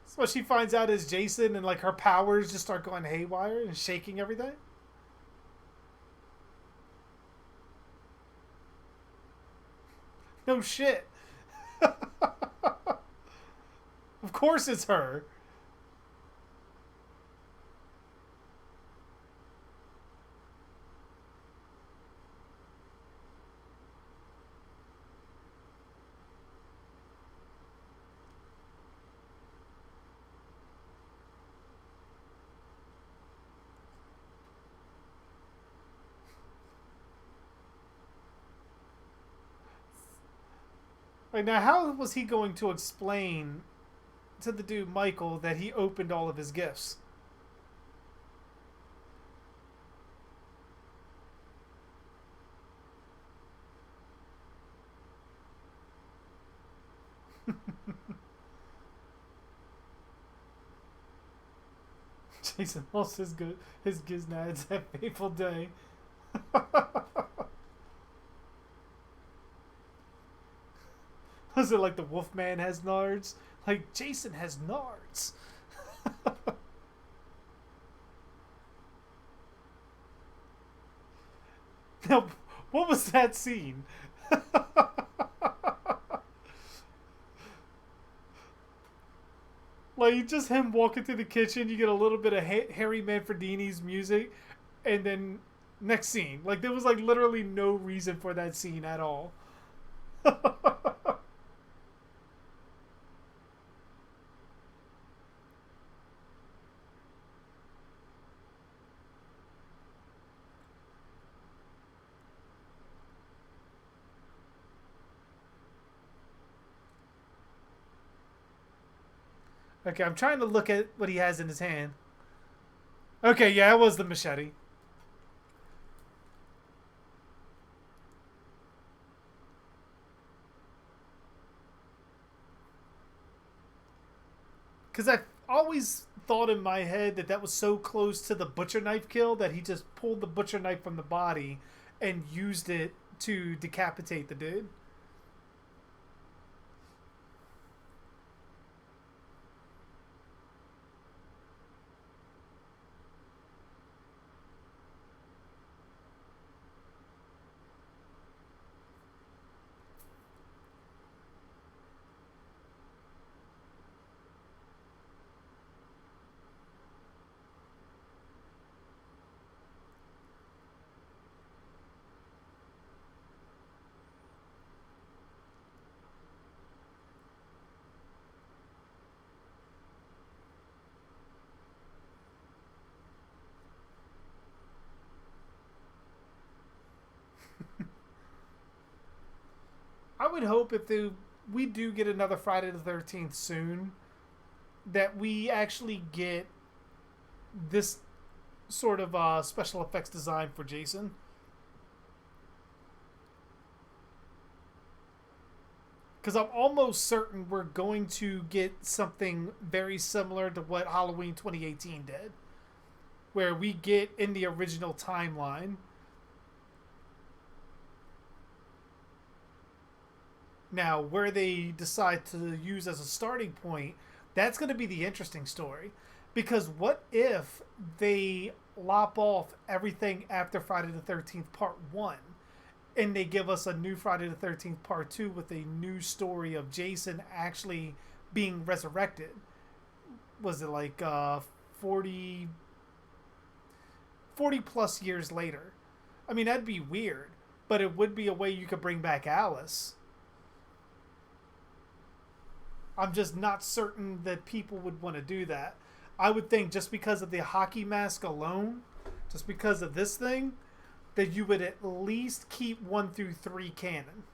So what she finds out is Jason and like her powers just start going haywire and shaking everything. No shit. Of course it's her. Like now, how was he going to explain to the dude Michael that he opened all of his gifts? Jason lost his giznads that fateful day. Was it like the Wolfman has nards? Like Jason has nards. Now, what was that scene? Like just him walking through the kitchen, you get a little bit of Harry Manfredini's music, and then next scene, like there was like literally no reason for that scene at all. Okay, I'm trying to look at what he has in his hand. Okay, yeah, it was the machete. Because I always thought in my head that that was so close to the butcher knife kill that he just pulled the butcher knife from the body and used it to decapitate the dude. I would hope if we do get another Friday the 13th soon, that we actually get this sort of special effects design for Jason. Because I'm almost certain we're going to get something very similar to what Halloween 2018 did, where we get in the original timeline. Now, where they decide to use as a starting point, that's going to be the interesting story. Because what if they lop off everything after Friday the 13th Part 1 and they give us a new Friday the 13th Part 2 with a new story of Jason actually being resurrected? Was it like 40, 40 plus years later? I mean, that'd be weird, but it would be a way you could bring back Alice. I'm just not certain that people would want to do that. I would think just because of the hockey mask alone, just because of this thing, that you would at least keep 1 through 3 canon.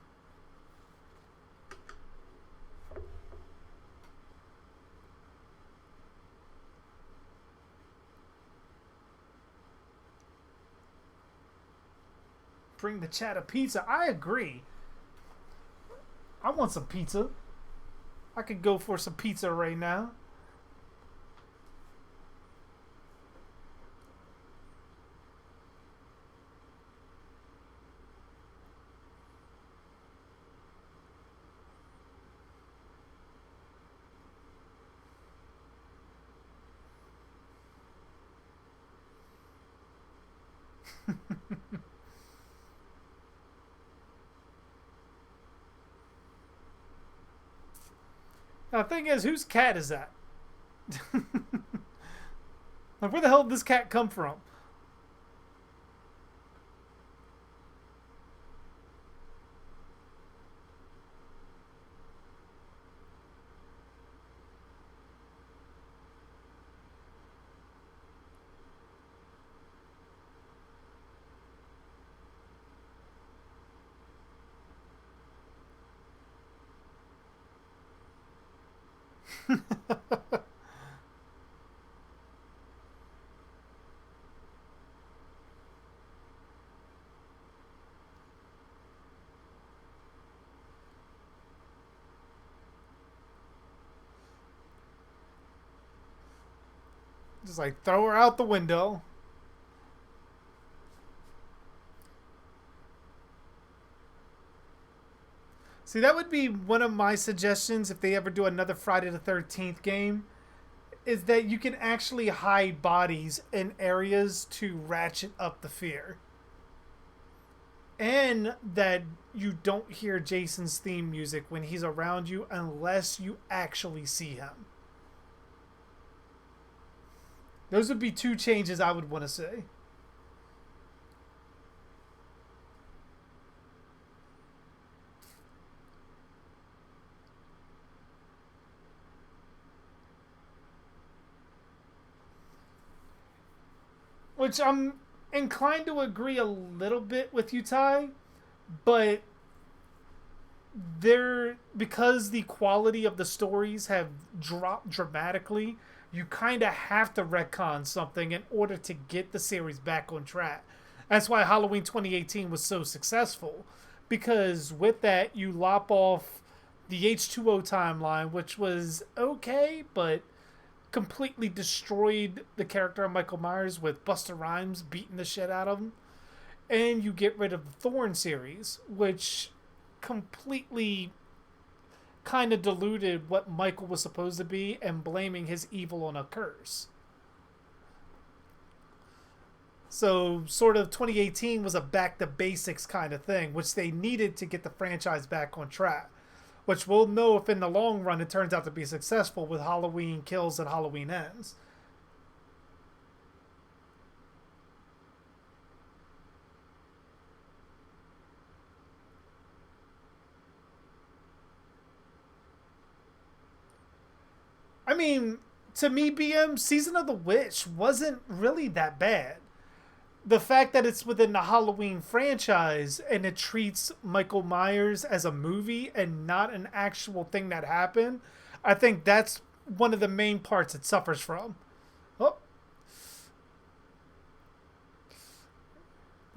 Bring the chat a pizza. I agree. I want some pizza. I could go for some pizza right now. Now, the thing is, whose cat is that? Like, where the hell did this cat come from? Just like throw her out the window. See, that would be one of my suggestions if they ever do another Friday the 13th game, is that you can actually hide bodies in areas to ratchet up the fear. And that you don't hear Jason's theme music when he's around you unless you actually see him. Those would be two changes I would want to see. Which I'm inclined to agree a little bit with you, Ty, but there, because the quality of the stories have dropped dramatically, you kind of have to retcon something in order to get the series back on track. That's why Halloween 2018 was so successful, because with that you lop off the H2O timeline, which was okay, but completely destroyed the character of Michael Myers with Busta Rhymes beating the shit out of him. And you get rid of the Thorn series, which completely kind of diluted what Michael was supposed to be and blaming his evil on a curse. So, sort of 2018 was a back to basics kind of thing, which they needed to get the franchise back on track. Which we'll know if in the long run it turns out to be successful with Halloween Kills and Halloween Ends. I mean, to me, BM, Season of the Witch wasn't really that bad. The fact that it's within the Halloween franchise and it treats Michael Myers as a movie and not an actual thing that happened, I think that's one of the main parts it suffers from. Oh,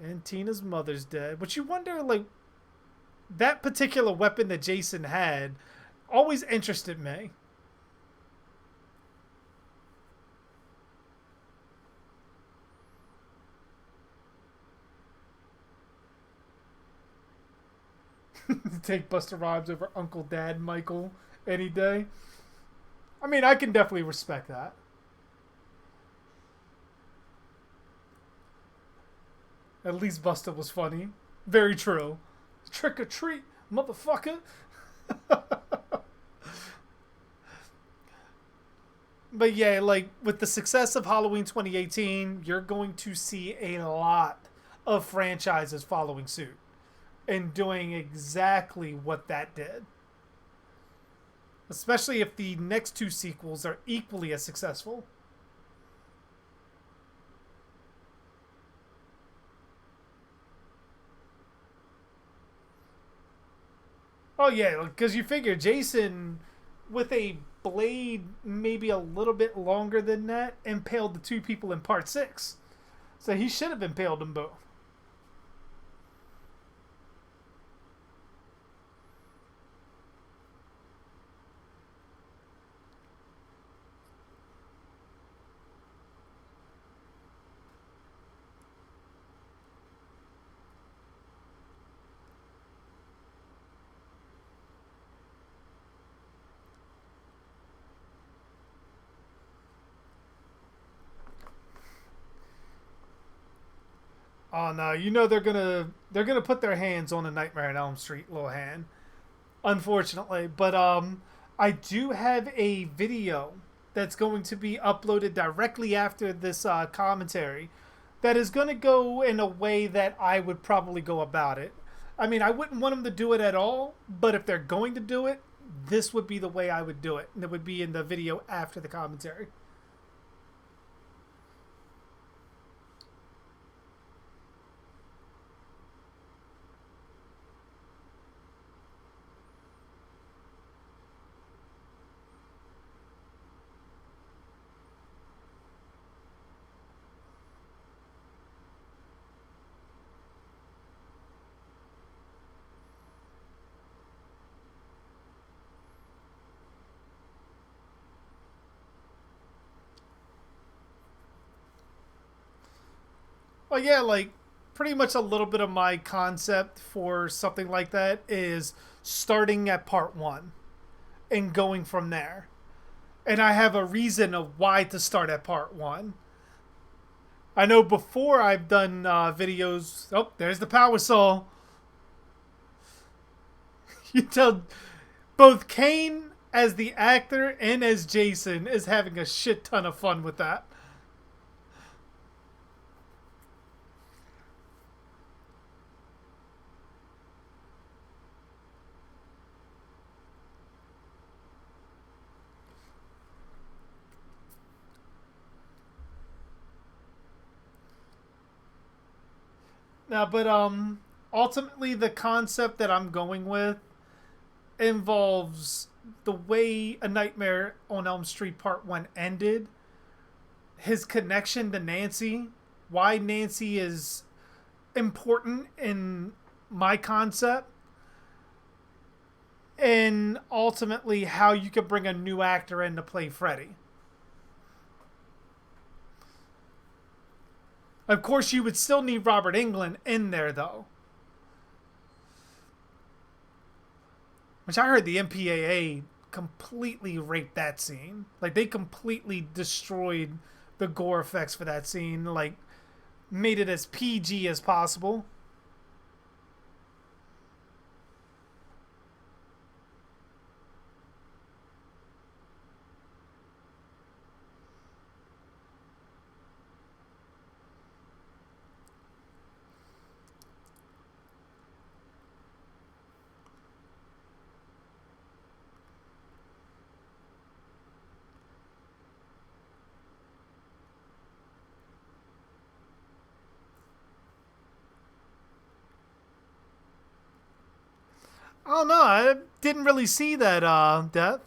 and Tina's mother's dead. But you wonder, like, that particular weapon that Jason had always interested me. Take Buster Rhymes over Uncle Dad Michael any day. I mean, I can definitely respect that. At least Buster was funny. Very true. Trick or treat, motherfucker. But yeah, like with the success of Halloween 2018, you're going to see a lot of franchises following suit and doing exactly what that did. Especially if the next two sequels are equally as successful. Oh yeah, because you figure Jason, with a blade maybe a little bit longer than that, impaled the two people in part six. So he should have impaled them both. Oh no, you know they're gonna put their hands on the Nightmare on Elm Street little hand. Unfortunately, but I do have a video that's going to be uploaded directly after this commentary that is going to go in a way that I would probably go about it. I mean, I wouldn't want them to do it at all, but if they're going to do it, this would be the way I would do it. And it would be in the video after the commentary. Well, yeah, like pretty much a little bit of my concept for something like that is starting at part one and going from there. And I have a reason of why to start at part one. I know before I've done videos. Oh, there's the power saw. You tell both Kane as the actor and as Jason is having a shit ton of fun with that. Now, but ultimately the concept that I'm going with involves the way A Nightmare on Elm Street Part 1 ended, his connection to Nancy, why Nancy is important in my concept, and ultimately how you could bring a new actor in to play Freddy. Of course, you would still need Robert Englund in there, though. Which I heard the MPAA completely raped that scene. Like, they completely destroyed the gore effects for that scene. Like, made it as PG as possible. Oh no, I didn't really see that death.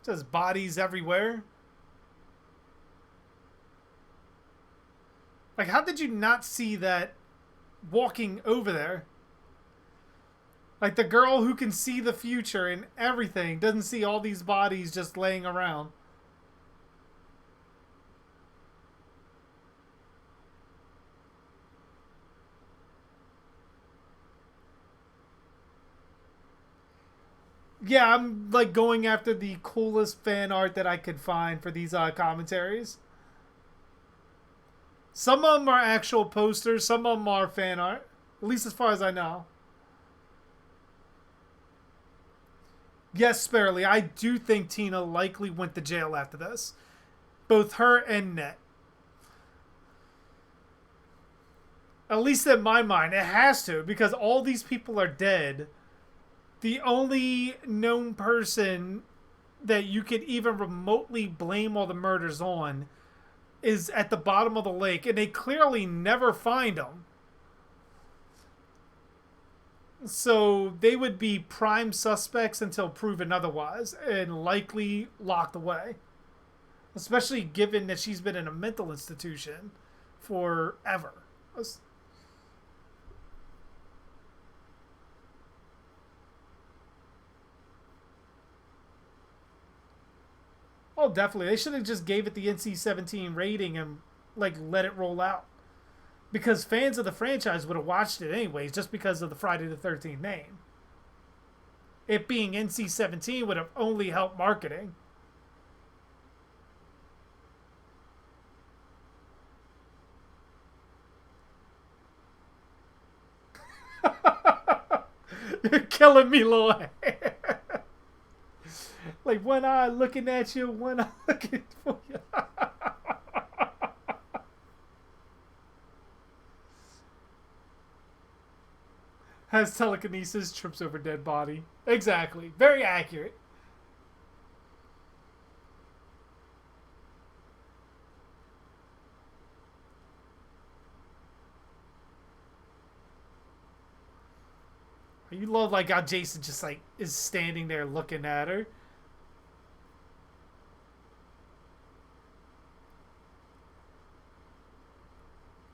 Just bodies everywhere. Like, how did you not see that walking over there? Like, the girl who can see the future and everything doesn't see all these bodies just laying around. Yeah, I'm like going after the coolest fan art that I could find for these commentaries. Some of them are actual posters, some of them are fan art, at least as far as I know. Yes, Sparely, I do think Tina likely went to jail after this. Both her and Net. At least in my mind, it has to, because all these people are dead. The only known person that you could even remotely blame all the murders on is at the bottom of the lake, and they clearly never find him. So they would be prime suspects until proven otherwise, and likely locked away. Especially given that she's been in a mental institution forever. Oh, definitely. They should have just gave it the NC-17 rating and like let it roll out. Because fans of the franchise would have watched it anyways, just because of the Friday the 13th name. It being NC-17 would have only helped marketing. You're killing me, Lloyd. Like one eye looking at you, one eye looking for you. Has telekinesis, trips over dead body. Exactly. Very accurate. You love like how Jason just like is standing there looking at her.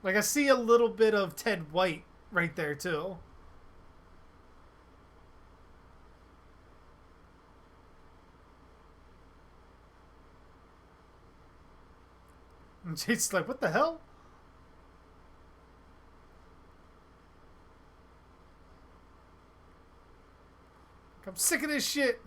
Like I see a little bit of Ted White right there too. And Jason's like, what the hell? I'm sick of this shit.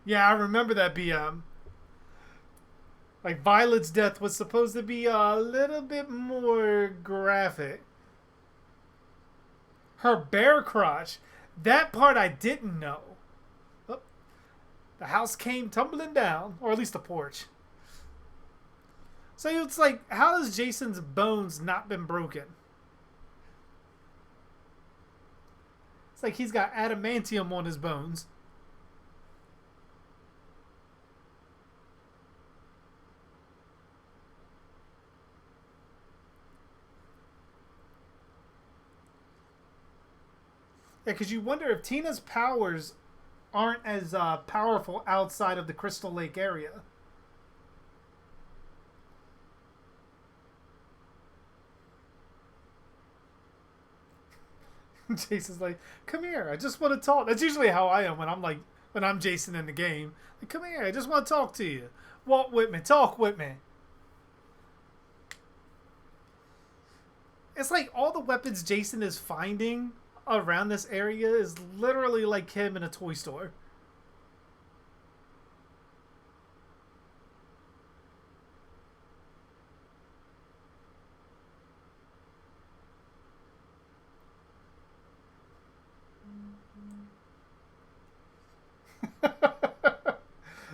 Yeah, I remember that BM. Like, Violet's death was supposed to be a little bit more graphic. Her bear crotch. That part I didn't know. Oh, the house came tumbling down. Or at least the porch. So it's like, how has Jason's bones not been broken? It's like he's got adamantium on his bones. Yeah, because you wonder if Tina's powers aren't as powerful outside of the Crystal Lake area. Jason's like, come here, I just want to talk. That's usually how I am when I'm Jason in the game. Like, come here, I just want to talk to you. Walk with me, talk with me. It's like all the weapons Jason is finding around this area is literally like him in a toy store.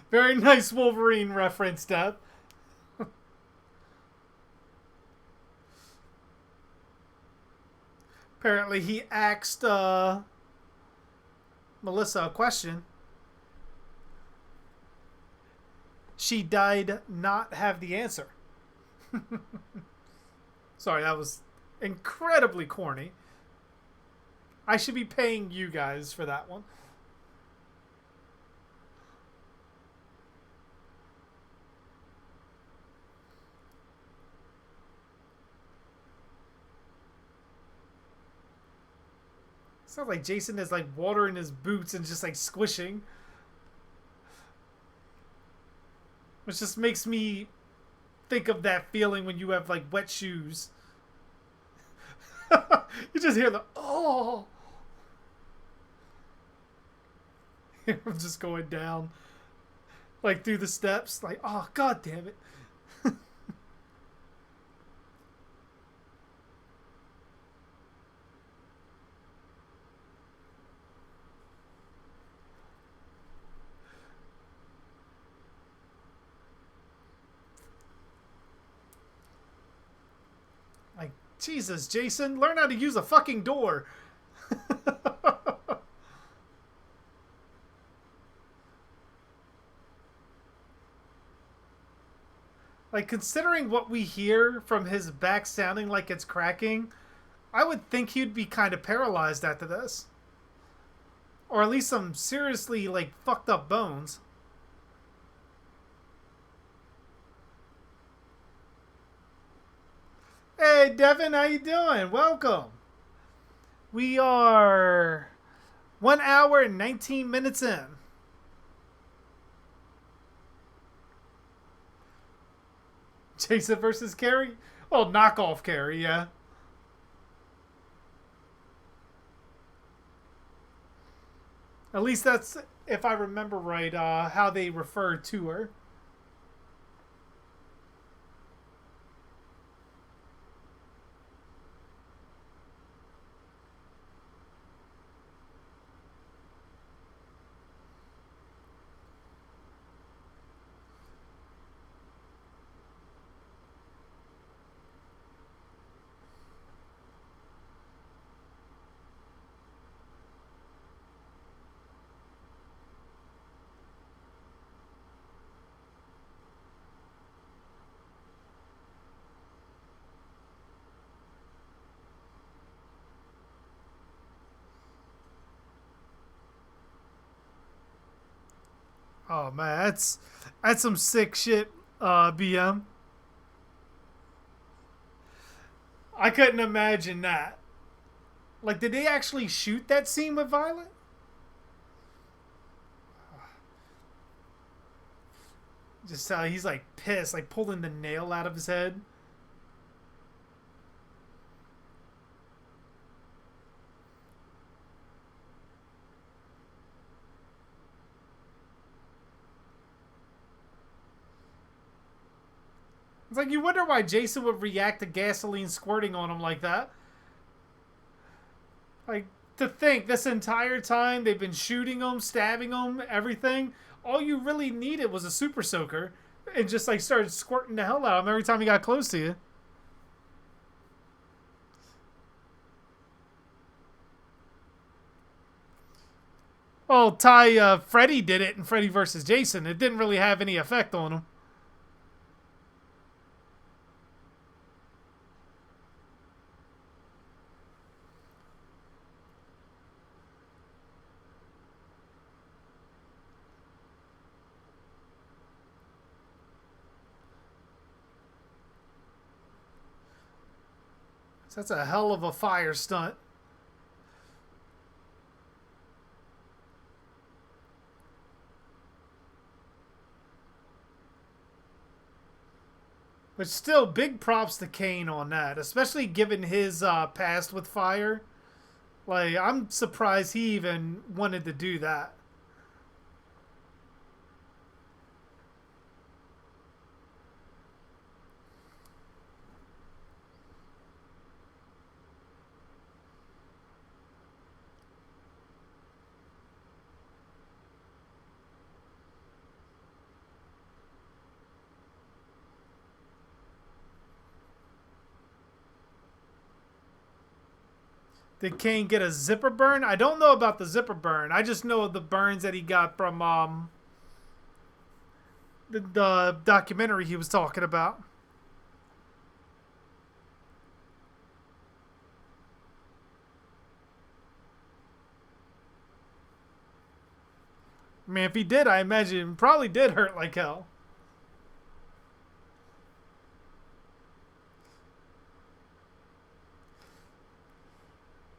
Very nice Wolverine reference, Deb. Apparently he asked Melissa a question. She died not have the answer. Sorry, that was incredibly corny. I should be paying you guys for that one. Sounds like Jason is like water in his boots and just like squishing. Which just makes me think of that feeling when you have like wet shoes. You just hear the oh. I'm just going down like through the steps like oh god damn it. Like Jesus, Jason, learn how to use a fucking door. Like, considering what we hear from his back sounding like it's cracking, I would think he'd be kind of paralyzed after this. Or at least some seriously, like, fucked up bones. Hey, Devin, how you doing? Welcome. We are 1 hour and 19 minutes in. Jason versus Carrie? Well, knockoff Carrie, yeah. At least that's, if I remember right, how they refer to her. Oh man, that's some sick shit, BM. I couldn't imagine that. Like, did they actually shoot that scene with Violet? Just he's like pissed, like pulling the nail out of his head. It's like you wonder why Jason would react to gasoline squirting on him like that. Like, to think this entire time they've been shooting him, stabbing him, everything. All you really needed was a super soaker and just like started squirting the hell out of him every time he got close to you. Oh, Freddy did it in Freddy versus Jason. It didn't really have any effect on him. So that's a hell of a fire stunt. But still, big props to Kane on that, especially given his past with fire. Like, I'm surprised he even wanted to do that. Did Kane get a zipper burn? I don't know about the zipper burn. I just know the burns that he got from the documentary he was talking about. I mean, if he did, I imagine it probably did hurt like hell.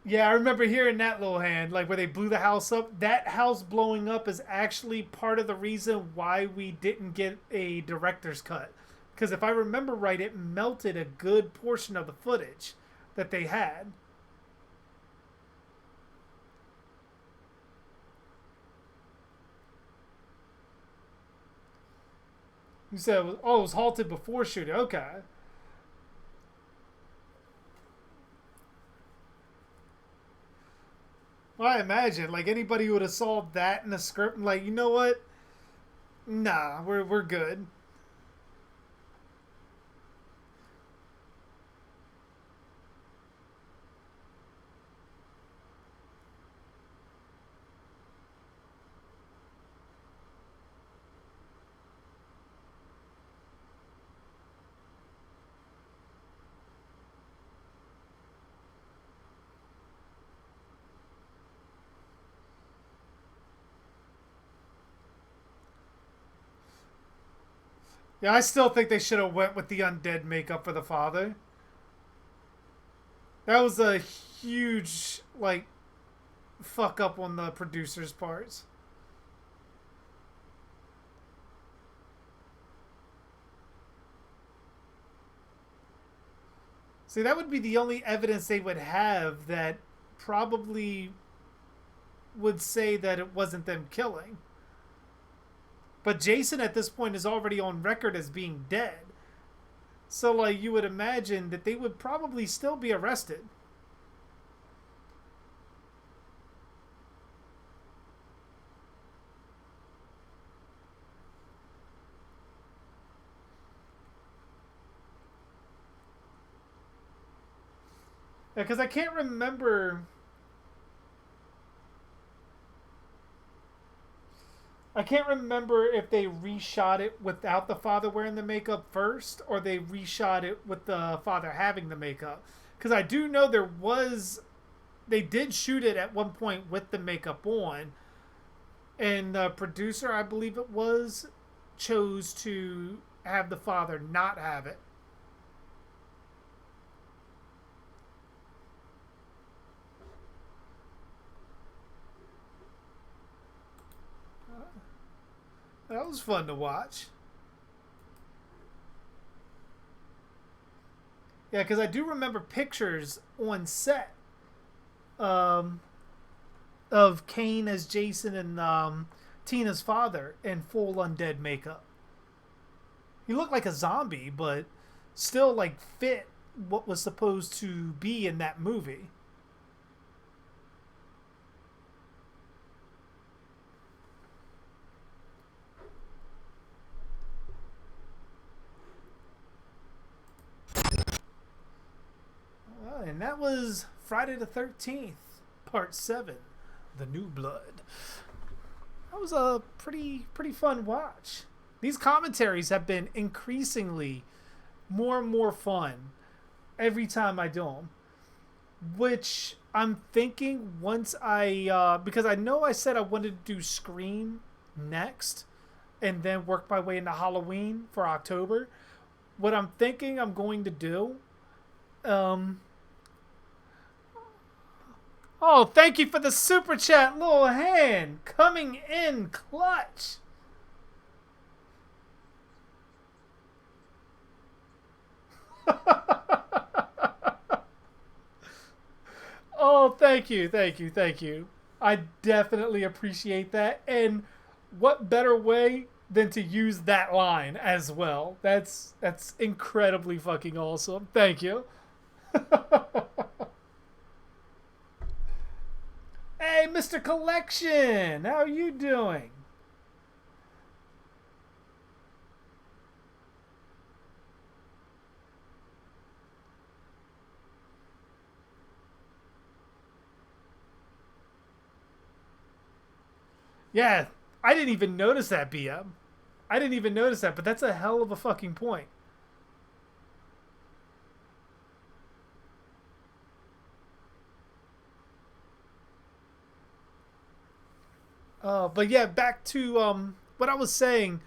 Yeah, I remember hearing that little hand, like where they blew the house up. That house blowing up is actually part of the reason why we didn't get a director's cut. Because if I remember right, it melted a good portion of the footage that they had. You said, it was halted before shooting. Okay. Well, I imagine, like, anybody would have saw that in the script and, like, you know what? Nah, we're good. Yeah, I still think they should have went with the undead makeup for the father. That was a huge, like, fuck up on the producer's parts. See, that would be the only evidence they would have that probably would say that it wasn't them killing. But Jason at this point is already on record as being dead. So, like, you would imagine that they would probably still be arrested. Yeah, because I can't remember. I can't remember if they reshot it without the father wearing the makeup first, or they reshot it with the father having the makeup. Because I do know they did shoot it at one point with the makeup on, And the producer, I believe it was, chose to have the father not have it. That was fun to watch. Yeah, because I do remember pictures on set um, of Kane as Jason and Tina's father in full undead makeup. He looked like a zombie, but still like fit what was supposed to be in that movie. And that was Friday the 13th, Part 7, The New Blood. That was a pretty fun watch. These commentaries have been increasingly more and more fun every time I do them. Which I'm thinking once because I know I said I wanted to do Scream next and then work my way into Halloween for October. What I'm thinking I'm going to do, um, oh, thank you for the super chat, little hand, coming in clutch. Oh, thank you, thank you, thank you. I definitely appreciate that. And what better way than to use that line as well? That's incredibly fucking awesome. Thank you. Hey, Mr. Collection, how are you doing? Yeah, I didn't even notice that, BM. I didn't even notice that, but that's a hell of a fucking point. But yeah, back to what I was saying.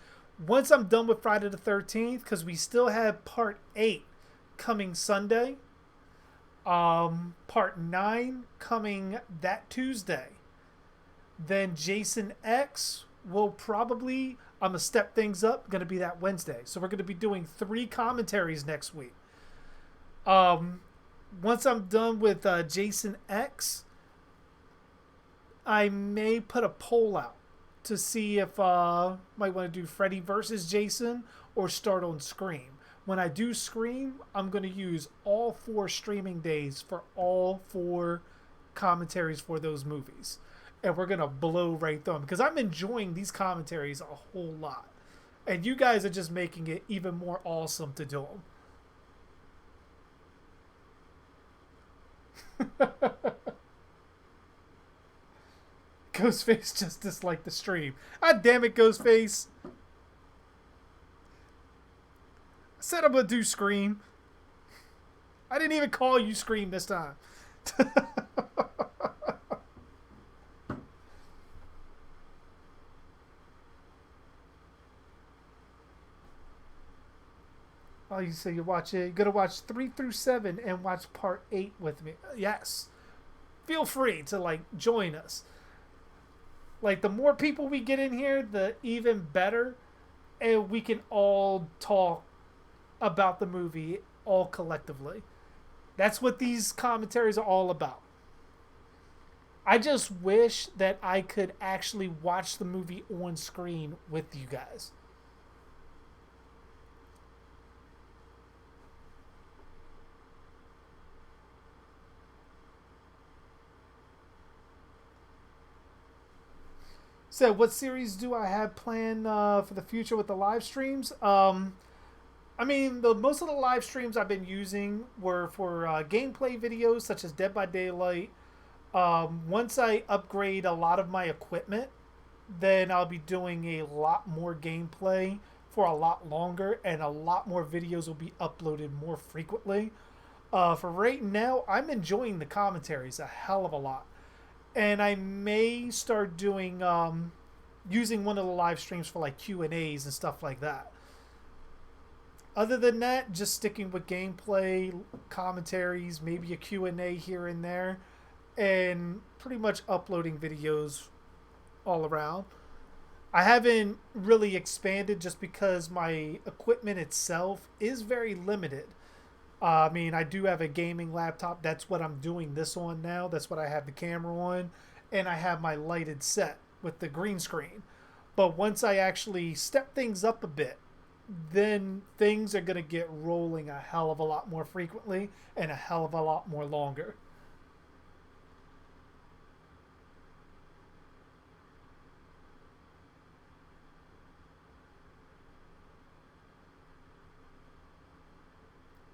Once I'm done with Friday the 13th, because we still have part 8 coming Sunday, part 9 coming that Tuesday. Then Jason X will probably, I'm going to step things up, going to be that Wednesday. So we're going to be doing 3 commentaries next week. Um, Once I'm done with Jason X, I may put a poll out to see if might want to do Freddy versus Jason or start on Scream. When I do Scream, I'm going to use all 4 streaming days for all 4 commentaries for those movies. And we're going to blow right through them because I'm enjoying these commentaries a whole lot. And you guys are just making it even more awesome to do them. Ghostface just disliked the stream. Ah, damn it, Ghostface. I said I'm going to do Scream. I didn't even call you Scream this time. Oh, you say you watch it. You're going to watch 3 through 7 and watch part 8 with me. Yes. Feel free to, like, join us. Like, the more people we get in here, the even better. And we can all talk about the movie all collectively. That's what these commentaries are all about. I just wish that I could actually watch the movie on screen with you guys. So, what series do I have planned for the future with the live streams? I mean, most of the live streams I've been using were for gameplay videos such as Dead by Daylight. Once I upgrade a lot of my equipment, then I'll be doing a lot more gameplay for a lot longer, and a lot more videos will be uploaded more frequently. For right now, I'm enjoying the commentaries a hell of a lot. And I may start doing using one of the live streams for like Q&As and stuff like that. Other than that, just sticking with gameplay, commentaries, maybe a Q&A here and there, and pretty much uploading videos all around. I haven't really expanded just because my equipment itself is very limited. I mean, I do have a gaming laptop. That's what I'm doing this on now. That's what I have the camera on. And I have my lighted set with the green screen. But once I actually step things up a bit, then things are going to get rolling a hell of a lot more frequently and a hell of a lot more longer.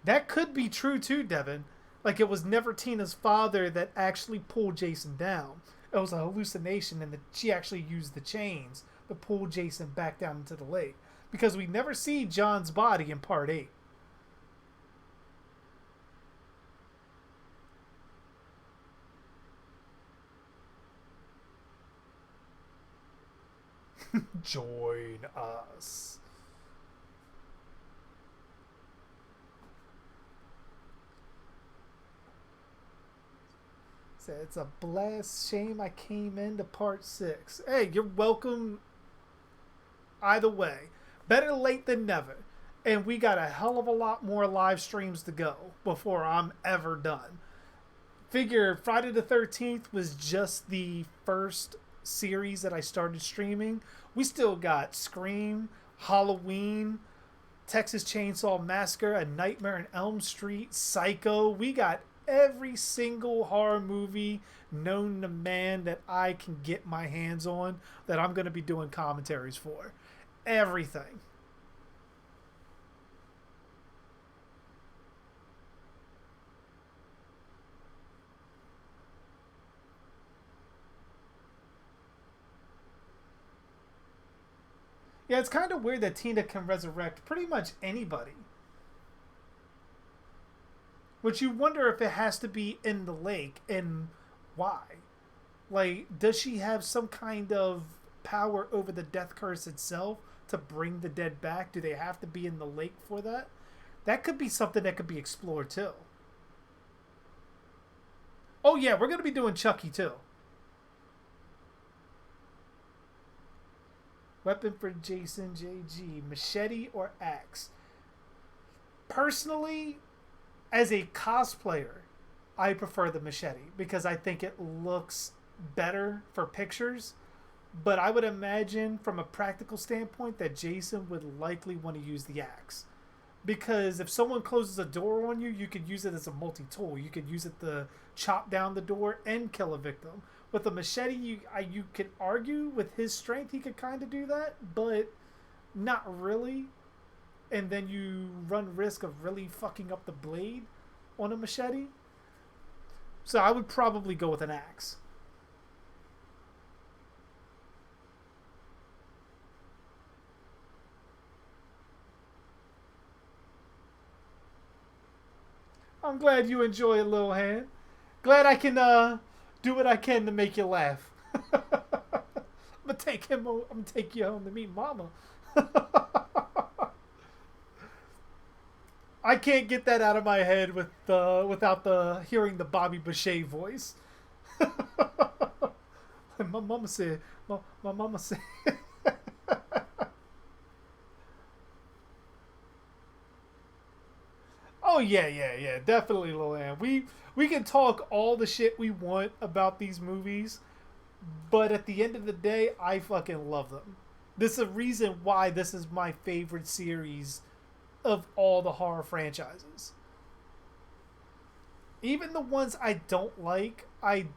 That could be true too, Devin. Like it was never Tina's father that actually pulled Jason down. It was a hallucination, and that she actually used the chains to pull Jason back down into the lake. Because we never see John's body in part 8. Join us. So it's a blast. Shame I came into part 6. Hey, you're welcome either way. Better late than never. And we got a hell of a lot more live streams to go before I'm ever done. Figure Friday the 13th was just the first series that I started streaming. We still got Scream, Halloween, Texas Chainsaw Massacre, A Nightmare on Elm Street, Psycho. We got every single horror movie known to man that I can get my hands on that I'm going to be doing commentaries for. Everything. Yeah, it's kind of weird that Tina can resurrect pretty much anybody. Which you wonder if it has to be in the lake and why. Like, does she have some kind of power over the death curse itself to bring the dead back? Do they have to be in the lake for that? That could be something that could be explored too. Oh yeah, we're gonna be doing Chucky too. Weapon for Jason JG, machete or axe? Personally, as a cosplayer, I prefer the machete because I think it looks better for pictures. But I would imagine from a practical standpoint that Jason would likely want to use the axe. Because if someone closes a door on you, you could use it as a multi-tool. You could use it to chop down the door and kill a victim. With a machete, you could argue with his strength, he could kind of do that, but not really. And then you run risk of really fucking up the blade on a machete. So I would probably go with an axe. I'm glad you enjoy it, little hand. Glad I can do what I can to make you laugh. I'm gonna take him. I'm gonna take you home to meet Mama. I can't get that out of my head without the hearing the Bobby Boucher voice. my mama said. My mama said. Oh yeah, definitely, Lolan. We can talk all the shit we want about these movies, but at the end of the day, I fucking love them. This is a reason why this is my favorite series of all the horror franchises. Even the ones I don't like, I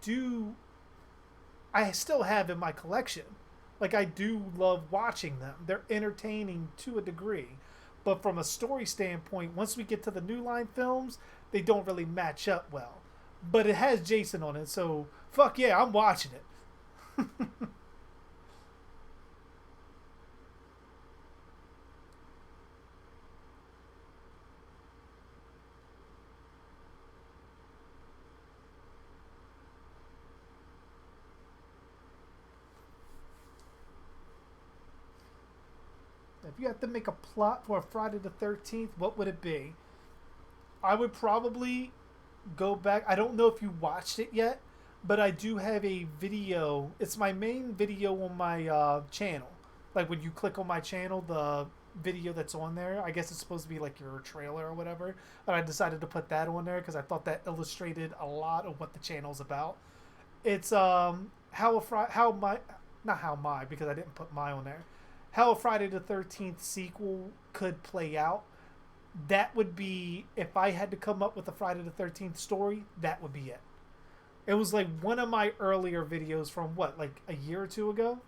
still have in my collection. Like I do love watching them. They're entertaining to a degree. But from a story standpoint, once we get to the New Line films, they don't really match up well. But it has Jason on it, so fuck yeah, I'm watching it. if you had to make a plot for a Friday the 13th, what would it be? I would probably go back. I don't know if you watched it yet, but I do have a video. It's my main video on my channel. Like when you click on my channel, the video that's on there, I guess it's supposed to be like your trailer or whatever. But I decided to put that on there because I thought that illustrated a lot of what the channel's about. It's because I didn't put my on there. How a Friday the 13th sequel could play out. That would be, if I had to come up with a Friday the 13th story, that would be it. It was like one of my earlier videos from what, like a year or two ago?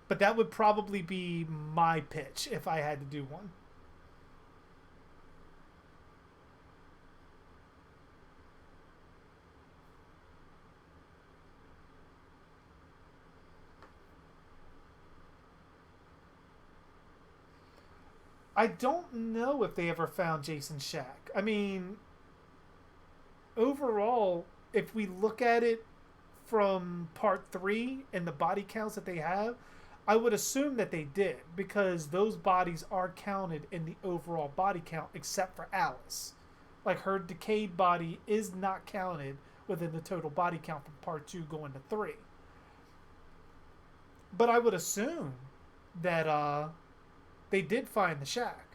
But that would probably be my pitch if I had to do one. I don't know if they ever found Jason's shack. I mean, overall, if we look at it from part 3 and the body counts that they have, I would assume that they did because those bodies are counted in the overall body count except for Alice. Like her decayed body is not counted within the total body count from part 2 going to 3. But I would assume that they did find the shack.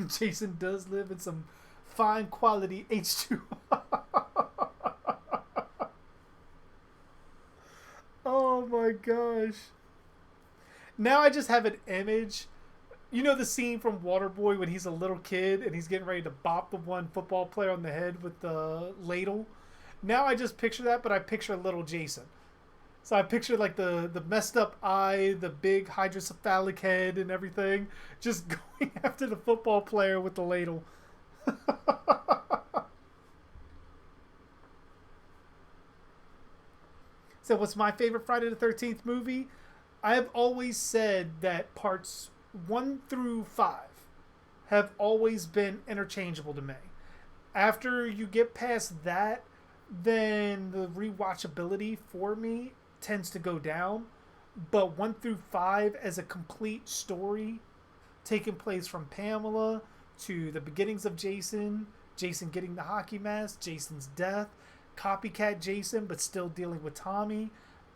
Jason does live in some fine quality H2O. Oh my gosh. Now I just have an image. You know the scene from Waterboy when he's a little kid and he's getting ready to bop the one football player on the head with the ladle? Now I just picture that, but I picture little Jason. So I picture like the messed up eye, the big hydrocephalic head and everything, just going after the football player with the ladle. So what's my favorite Friday the 13th movie? I have always said that parts 1 through 5 have always been interchangeable to me. After you get past that, then the rewatchability for me tends to go down. But 1 through 5 as a complete story taking place from Pamela to the beginnings of Jason, Jason getting the hockey mask, Jason's death, copycat Jason but still dealing with Tommy,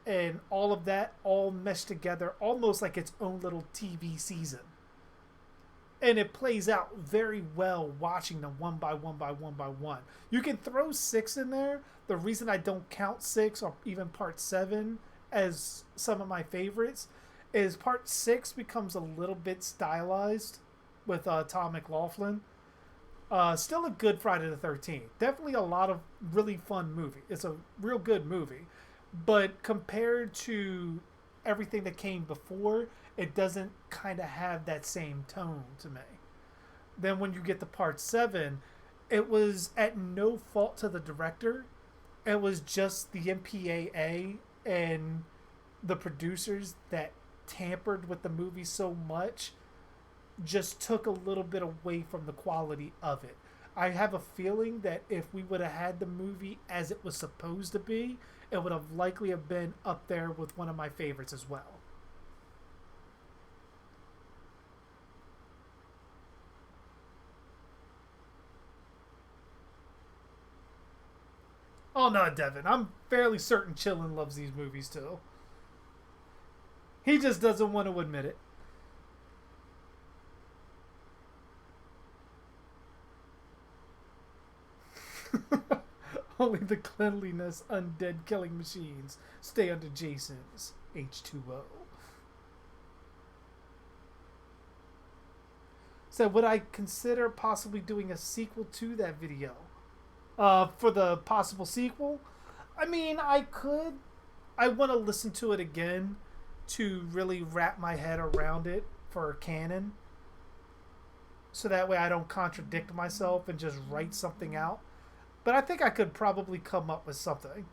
and all of that all meshed together almost like its own little TV season. And it plays out very well watching them one by one by one by one. You can throw 6 in there. The reason I don't count 6 or even part 7 as some of my favorites is part 6 becomes a little bit stylized with Tom McLaughlin. Still a good Friday the 13th. Definitely a lot of really fun movie. It's a real good movie. But compared to everything that came before, it doesn't kind of have that same tone to me. Then when you get to part 7, it was at no fault to the director. It was just the MPAA and the producers that tampered with the movie so much, just took a little bit away from the quality of it. I have a feeling that if we would have had the movie as it was supposed to be, it would have likely have been up there with one of my favorites as well. Oh no, Devin. I'm fairly certain Chillin loves these movies too. He just doesn't want to admit it. Only the cleanliness undead killing machines stay under Jason's H2O. So would I consider possibly doing a sequel to that video? For the possible sequel? I mean, I could. I want to listen to it again to really wrap my head around it for canon. So that way I don't contradict myself and just write something out. But I think I could probably come up with something.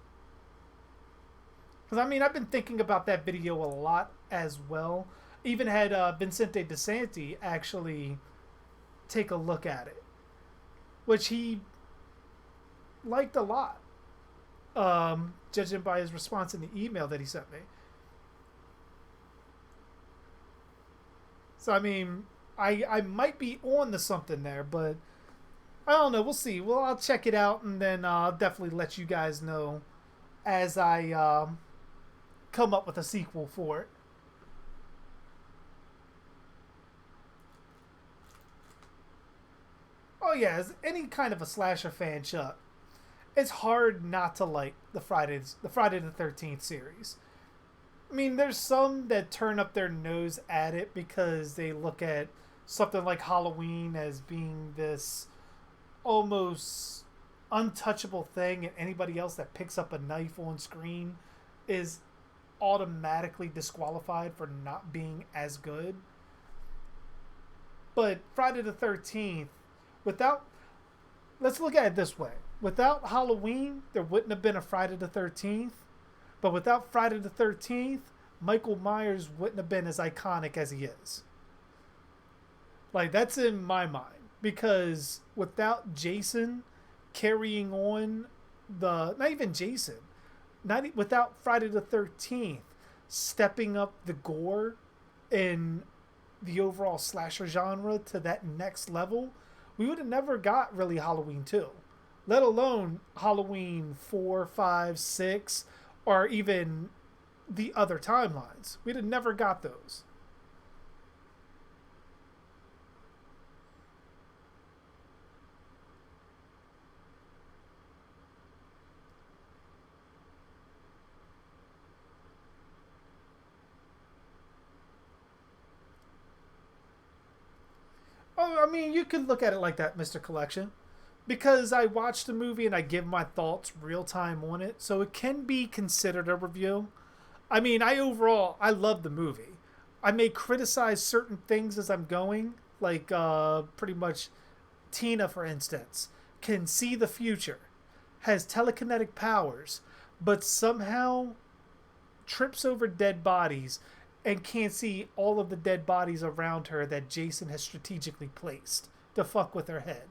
Because, I mean, I've been thinking about that video a lot as well. Even had Vincente DeSanti actually take a look at it. which he liked a lot, judging by his response in the email that he sent me. So I mean, I might be on to something there, but I don't know. We'll see. Well, I'll check it out, and then I'll definitely let you guys know as I come up with a sequel for it. Oh yeah, as any kind of a slasher fan, Chuck, it's hard not to like the Friday the 13th series. I mean, there's some that turn up their nose at it because they look at something like Halloween as being this almost untouchable thing, and anybody else that picks up a knife on screen is automatically disqualified for not being as good. But Friday the 13th, without, let's look at it this way. Without Halloween, there wouldn't have been a Friday the 13th. But without Friday the 13th, Michael Myers wouldn't have been as iconic as he is. Like, that's in my mind. Because without Jason carrying on not even Jason, without Friday the 13th stepping up the gore in the overall slasher genre to that next level, we would have never got really Halloween 2. Let alone Halloween 4, 5, 6, or even the other timelines. We'd have never got those. Oh, I mean, you could look at it like that, Mr. Collection. Because I watched the movie and I give my thoughts real time on it, so it can be considered a review. I mean, I love the movie. I may criticize certain things as I'm going, like pretty much Tina, for instance, can see the future, has telekinetic powers, but somehow trips over dead bodies and can't see all of the dead bodies around her that Jason has strategically placed to fuck with her head.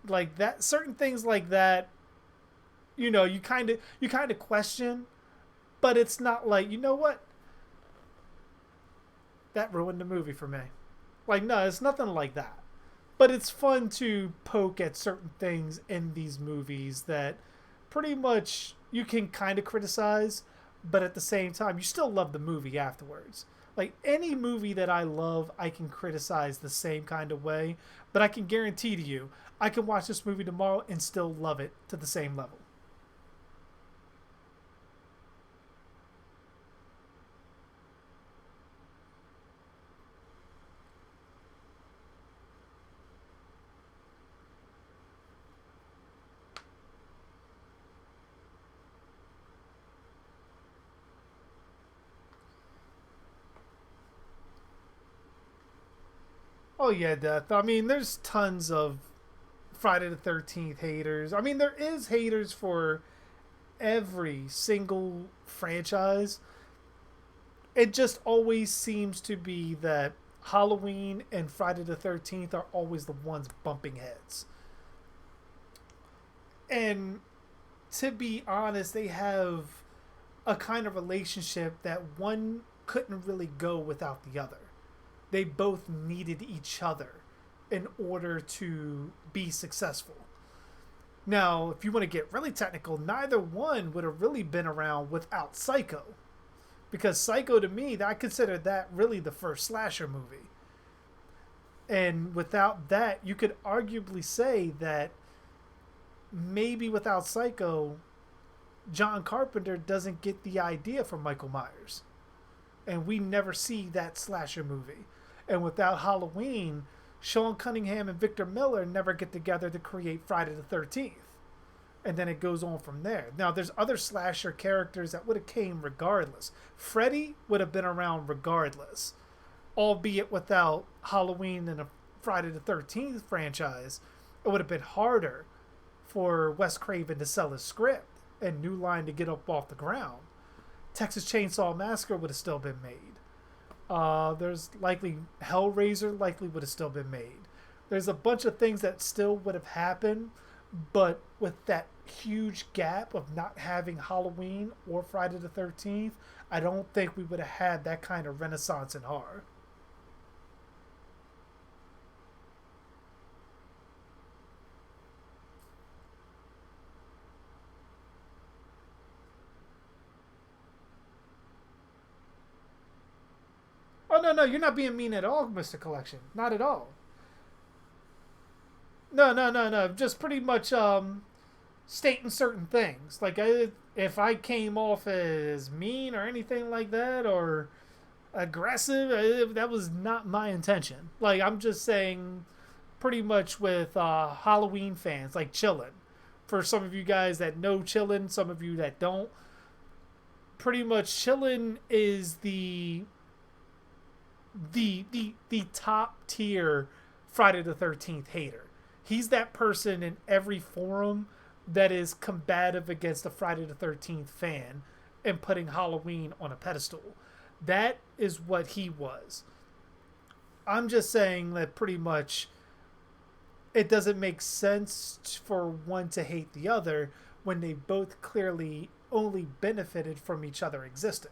Like that, certain things like that, you kind of question, but it's not like, you know what, that ruined the movie for me. Like, no, it's nothing like that. But it's fun to poke at certain things in these movies that pretty much you can kind of criticize, but at the same time, you still love the movie afterwards. Like, any movie that I love, I can criticize the same kind of way, but I can guarantee to you, I can watch this movie tomorrow and still love it to the same level. Oh yeah, Death. I mean, there's tons of Friday the 13th haters. I mean, there is haters for every single franchise. It just always seems to be that Halloween and Friday the 13th are always the ones bumping heads. And to be honest, they have a kind of relationship that one couldn't really go without the other. They both needed each other in order to be successful. Now, if you want to get really technical, neither one would have really been around without Psycho. Because Psycho, to me, I consider that really the first slasher movie. And without that, you could arguably say that maybe without Psycho, John Carpenter doesn't get the idea for Michael Myers. And we never see that slasher movie. And without Halloween, Sean Cunningham and Victor Miller never get together to create Friday the 13th. And then it goes on from there. Now, there's other slasher characters that would have came regardless. Freddy would have been around regardless. Albeit without Halloween and a Friday the 13th franchise, it would have been harder for Wes Craven to sell his script and New Line to get up off the ground. Texas Chainsaw Massacre would have still been made. There's likely Hellraiser likely would have still been made. There's a bunch of things that still would have happened, but with that huge gap of not having Halloween or Friday the 13th, I don't think we would have had that kind of renaissance in horror. Oh no, no, you're not being mean at all, Mr. Collection. Not at all. No, no, no, no. Just pretty much stating certain things. Like if I came off as mean or anything like that or aggressive, that was not my intention. Like I'm just saying pretty much with Halloween fans, like chillin'. For some of you guys that know chillin', some of you that don't, pretty much chillin' is the top tier Friday the 13th hater. He's that person in every forum that is combative against the Friday the 13th fan and putting Halloween on a pedestal. That is what he was. I'm just saying that pretty much it doesn't make sense for one to hate the other when they both clearly only benefited from each other existing.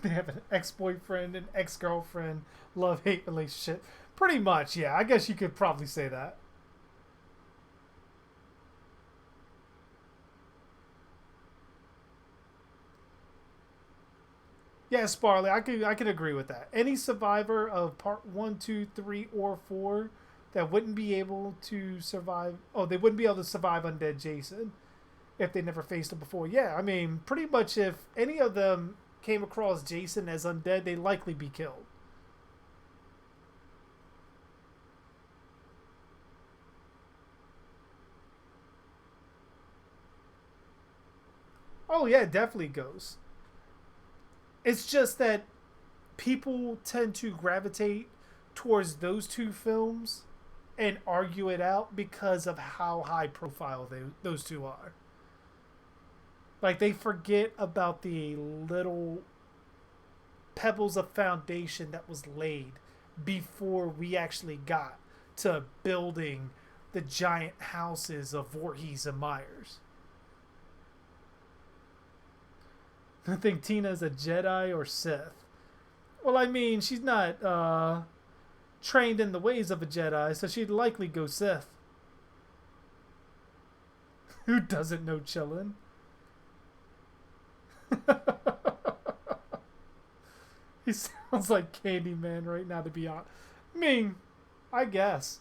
They have an ex-boyfriend and ex-girlfriend love-hate relationship. Pretty much, yeah. I guess you could probably say that. Yeah, Sparley, I could agree with that. Any survivor of part one, two, three, or four that wouldn't be able to survive. Oh, they wouldn't be able to survive undead Jason if they never faced him before. Yeah, I mean, pretty much if any of them came across Jason as undead, they'd likely be killed. Oh yeah, it definitely goes. It's just that people tend to gravitate towards those two films and argue it out because of how high profile those two are. Like they forget about the little pebbles of foundation that was laid before we actually got to building the giant houses of Voorhees and Myers. I think Tina's a Jedi or Sith. Well, I mean, she's not trained in the ways of a Jedi, so she'd likely go Sith. Who doesn't know chillin'? He sounds like Candyman right now, to be honest. I mean, I guess.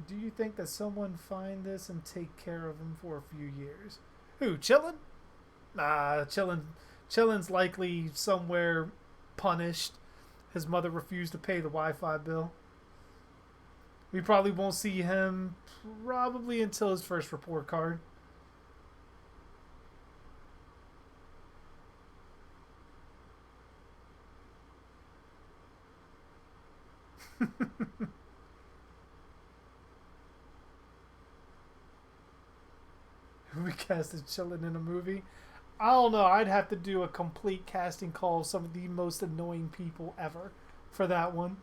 Do you think that someone find this and take care of him for a few years? Who, Chillin'? Nah, Chillin's likely somewhere punished. His mother refused to pay the Wi-Fi bill. We probably won't see him probably until his first report card. We casted Chillin' in a movie. I don't know. I'd have to do a complete casting call of some of the most annoying people ever for that one.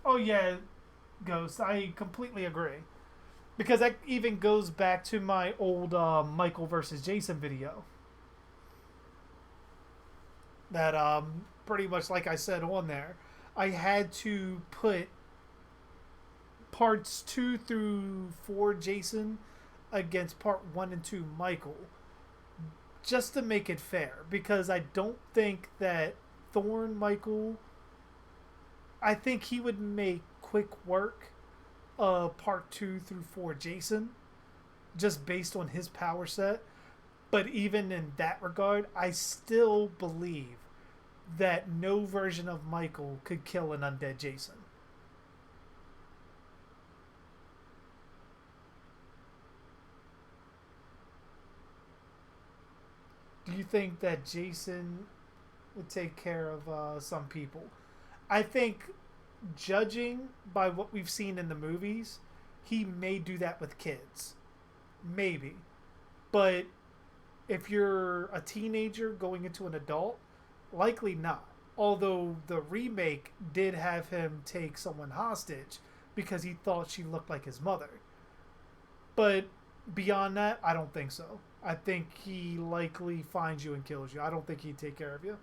Oh yeah, Ghost. I completely agree because that even goes back to my old Michael versus Jason video. That pretty much like I said on there, I had to put parts 2 through 4 Jason against part 1 and 2 Michael, just to make it fair, because I don't think that Thorn Michael. I think he would make quick work of part 2 through 4 Jason, just based on his power set. But even in that regard, I still believe that no version of Michael could kill an undead Jason. Do you think that Jason would take care of some people? I think, judging by what we've seen in the movies, he may do that with kids. Maybe. But if you're a teenager going into an adult, likely not. Although the remake did have him take someone hostage because he thought she looked like his mother. But beyond that, I don't think so. I think he likely finds you and kills you. I don't think he'd take care of you.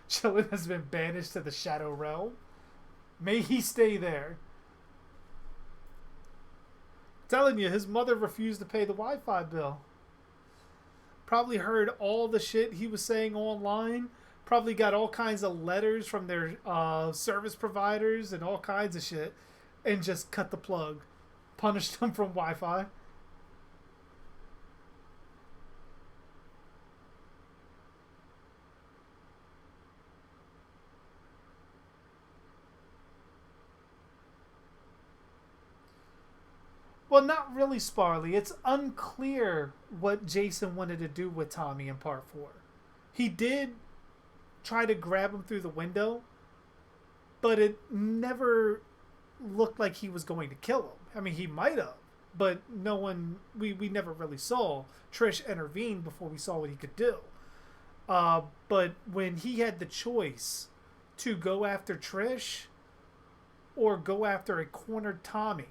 Chillin has been banished to the Shadow Realm. May he stay there. Telling you, his mother refused to pay the Wi-Fi bill. Probably heard all the shit he was saying online. Probably got all kinds of letters from their service providers and all kinds of shit. And just cut the plug. Punished them from Wi-Fi. Well, not really, Sparley. It's unclear what Jason wanted to do with Tommy in part 4. He did try to grab him through the window, but it never looked like he was going to kill him. I mean, he might have, but no one, we never really saw. Trish intervened before we saw what he could do. But when he had the choice to go after Trish or go after a cornered Tommy,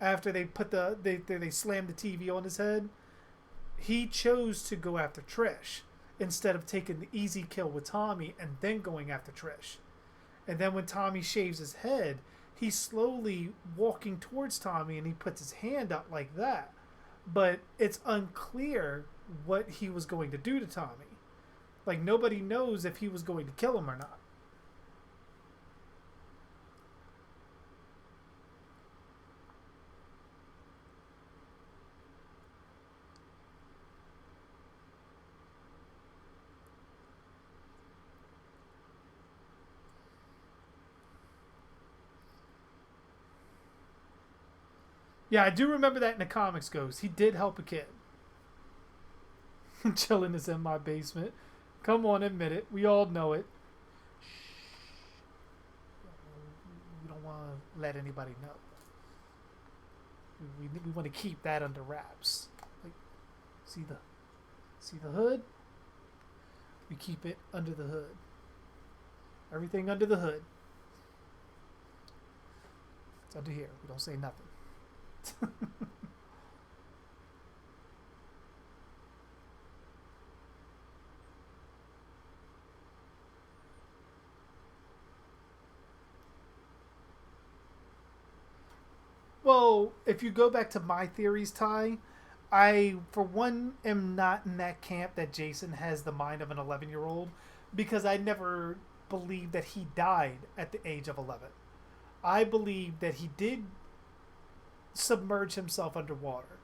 after they put they slammed the TV on his head, he chose to go after Trish instead of taking the easy kill with Tommy and then going after Trish. And then when Tommy shaves his head, he's slowly walking towards Tommy and he puts his hand up like that. But it's unclear what he was going to do to Tommy. Like, nobody knows if he was going to kill him or not. Yeah, I do remember that in the comics, Ghost. He did help a kid. Chilling is in my basement. Come on, admit it. We all know it. We don't want to let anybody know. We want to keep that under wraps. Like, see the hood? We keep it under the hood. Everything under the hood. It's under here. We don't say nothing. Well, if you go back to my theories, Ty, I, for one, am not in that camp that Jason has the mind of an 11-year-old, because I never believed that he died at the age of 11. I believe that he did submerge himself underwater.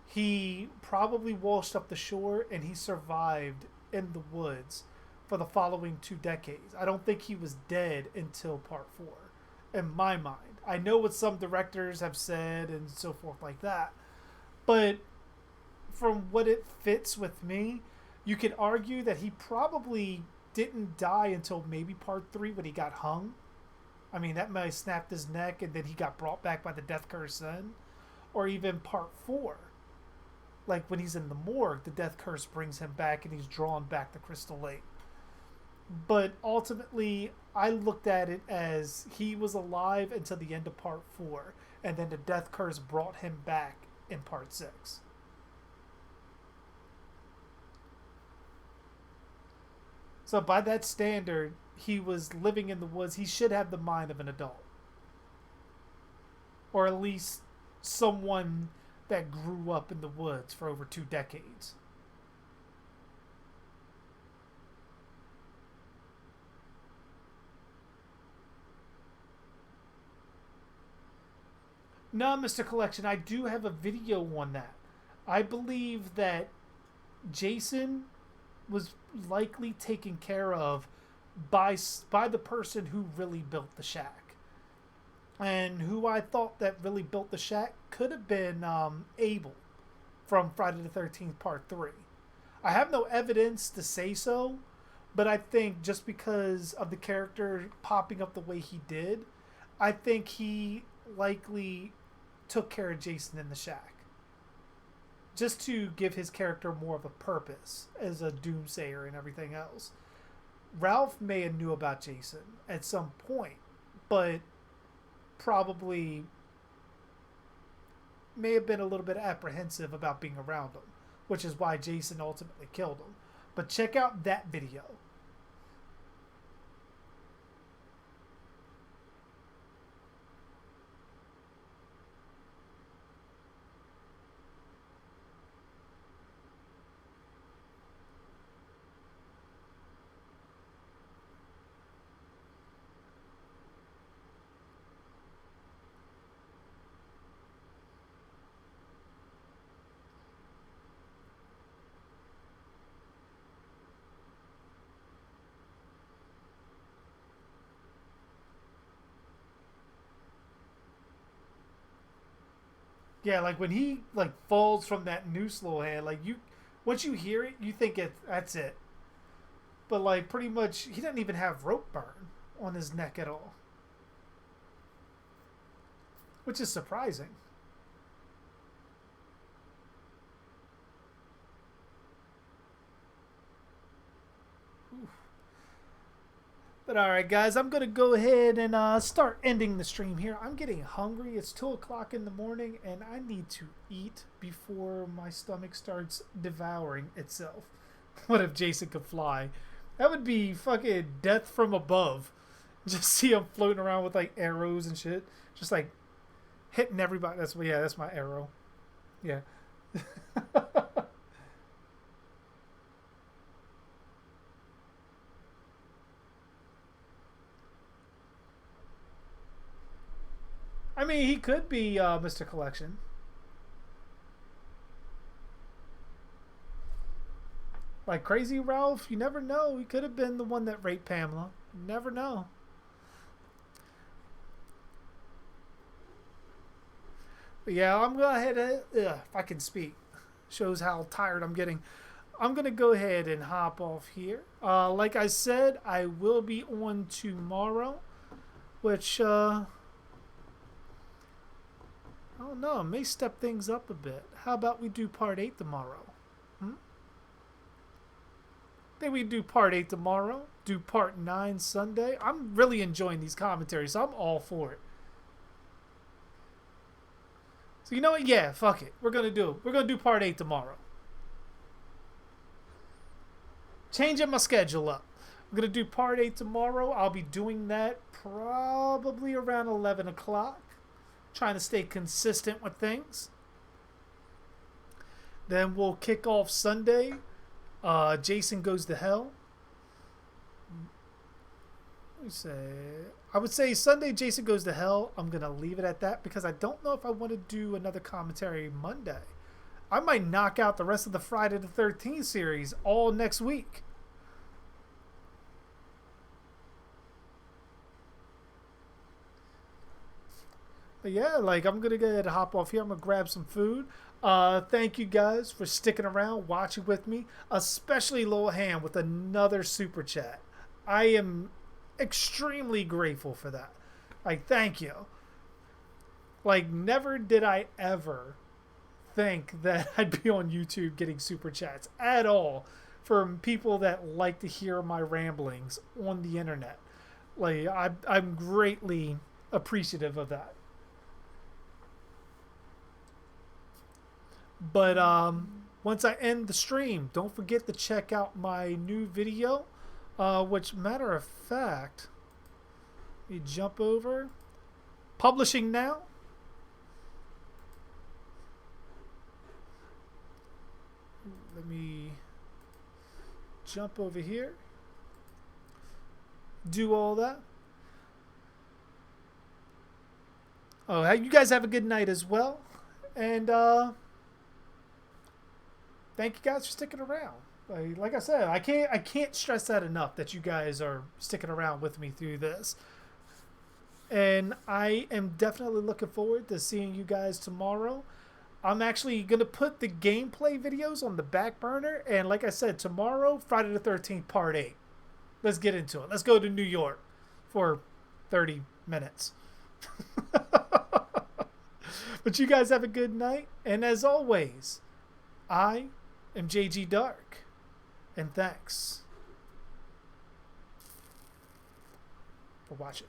He probably washed up the shore and he survived in the woods for the following 2 decades. I don't think he was dead until part 4, in my mind. I know what some directors have said and so forth like that, but from what it fits with me, you could argue that he probably didn't die until maybe part 3 when he got hung. I mean, that might have snapped his neck and then he got brought back by the death curse then. Or even part 4. Like when he's in the morgue, the death curse brings him back and he's drawn back to Crystal Lake. But ultimately, I looked at it as he was alive until the end of part 4. And then the death curse brought him back in part 6. So by that standard, he was living in the woods, he should have the mind of an adult. Or at least someone that grew up in the woods for over 2 decades. No, Mr. Collection, I do have a video on that. I believe that Jason was likely taken care of by the person who really built the shack. And who I thought that really built the shack could have been Abel from Friday the 13th Part 3. I have no evidence to say so, but I think just because of the character popping up the way he did, I think he likely took care of Jason in the shack. Just to give his character more of a purpose as a doomsayer and everything else. Ralph may have knew about Jason at some point, but probably may have been a little bit apprehensive about being around him, which is why Jason ultimately killed him. But check out that video. Yeah, like when he like falls from that noose little hand, like you, once you hear it, you think that's it. But like pretty much, he doesn't even have rope burn on his neck at all, which is surprising. But alright guys, I'm going to go ahead and start ending the stream here. I'm getting hungry. It's 2 o'clock in the morning and I need to eat before my stomach starts devouring itself. What if Jason could fly? That would be fucking death from above. Just see him floating around with like arrows and shit. Just like hitting everybody. That's my arrow. Yeah. I mean, he could be Mr. Collection. Like Crazy Ralph, you never know. He could have been the one that raped Pamela. You never know. But yeah, I'm going to head. If I can speak, shows how tired I'm getting. I'm going to go ahead and hop off here. Like I said, I will be on tomorrow, which I don't know, may step things up a bit. How about we do part 8 tomorrow? Think we do part 8 tomorrow, do part 9 Sunday. I'm really enjoying these commentaries, so I'm all for it. So you know what? Yeah, fuck it. We're going to do part 8 tomorrow. Changing my schedule up. I'm going to do part 8 tomorrow. I'll be doing that probably around 11 o'clock. Trying to stay consistent with things. Then we'll kick off Sunday. Jason Goes to Hell. Let me say, I would say Sunday Jason Goes to Hell. I'm gonna leave it at that because I don't know if I want to do another commentary Monday. I might knock out the rest of the Friday the 13th series all next week. But yeah, like I'm gonna go ahead and hop off here. I'm gonna grab some food. Thank you guys for sticking around, watching with me, especially Lil Ham with another super chat. I am extremely grateful for that. Like, thank you. Like, never did I ever think that I'd be on YouTube getting super chats at all from people that like to hear my ramblings on the internet. Like, I'm greatly appreciative of that. But once I end the stream, don't forget to check out my new video Which, matter of fact, we jump over. Publishing now. Let me jump over here. Do all that. Oh, you guys have a good night as well. And thank you guys for sticking around. Like I said, I can't stress that enough that you guys are sticking around with me through this. And I am definitely looking forward to seeing you guys tomorrow. I'm actually going to put the gameplay videos on the back burner. And like I said, tomorrow, Friday the 13th, Part 8. Let's get into it. Let's go to New York for 30 minutes. But you guys have a good night. And as always, I am JG Dark. And thanks for watching.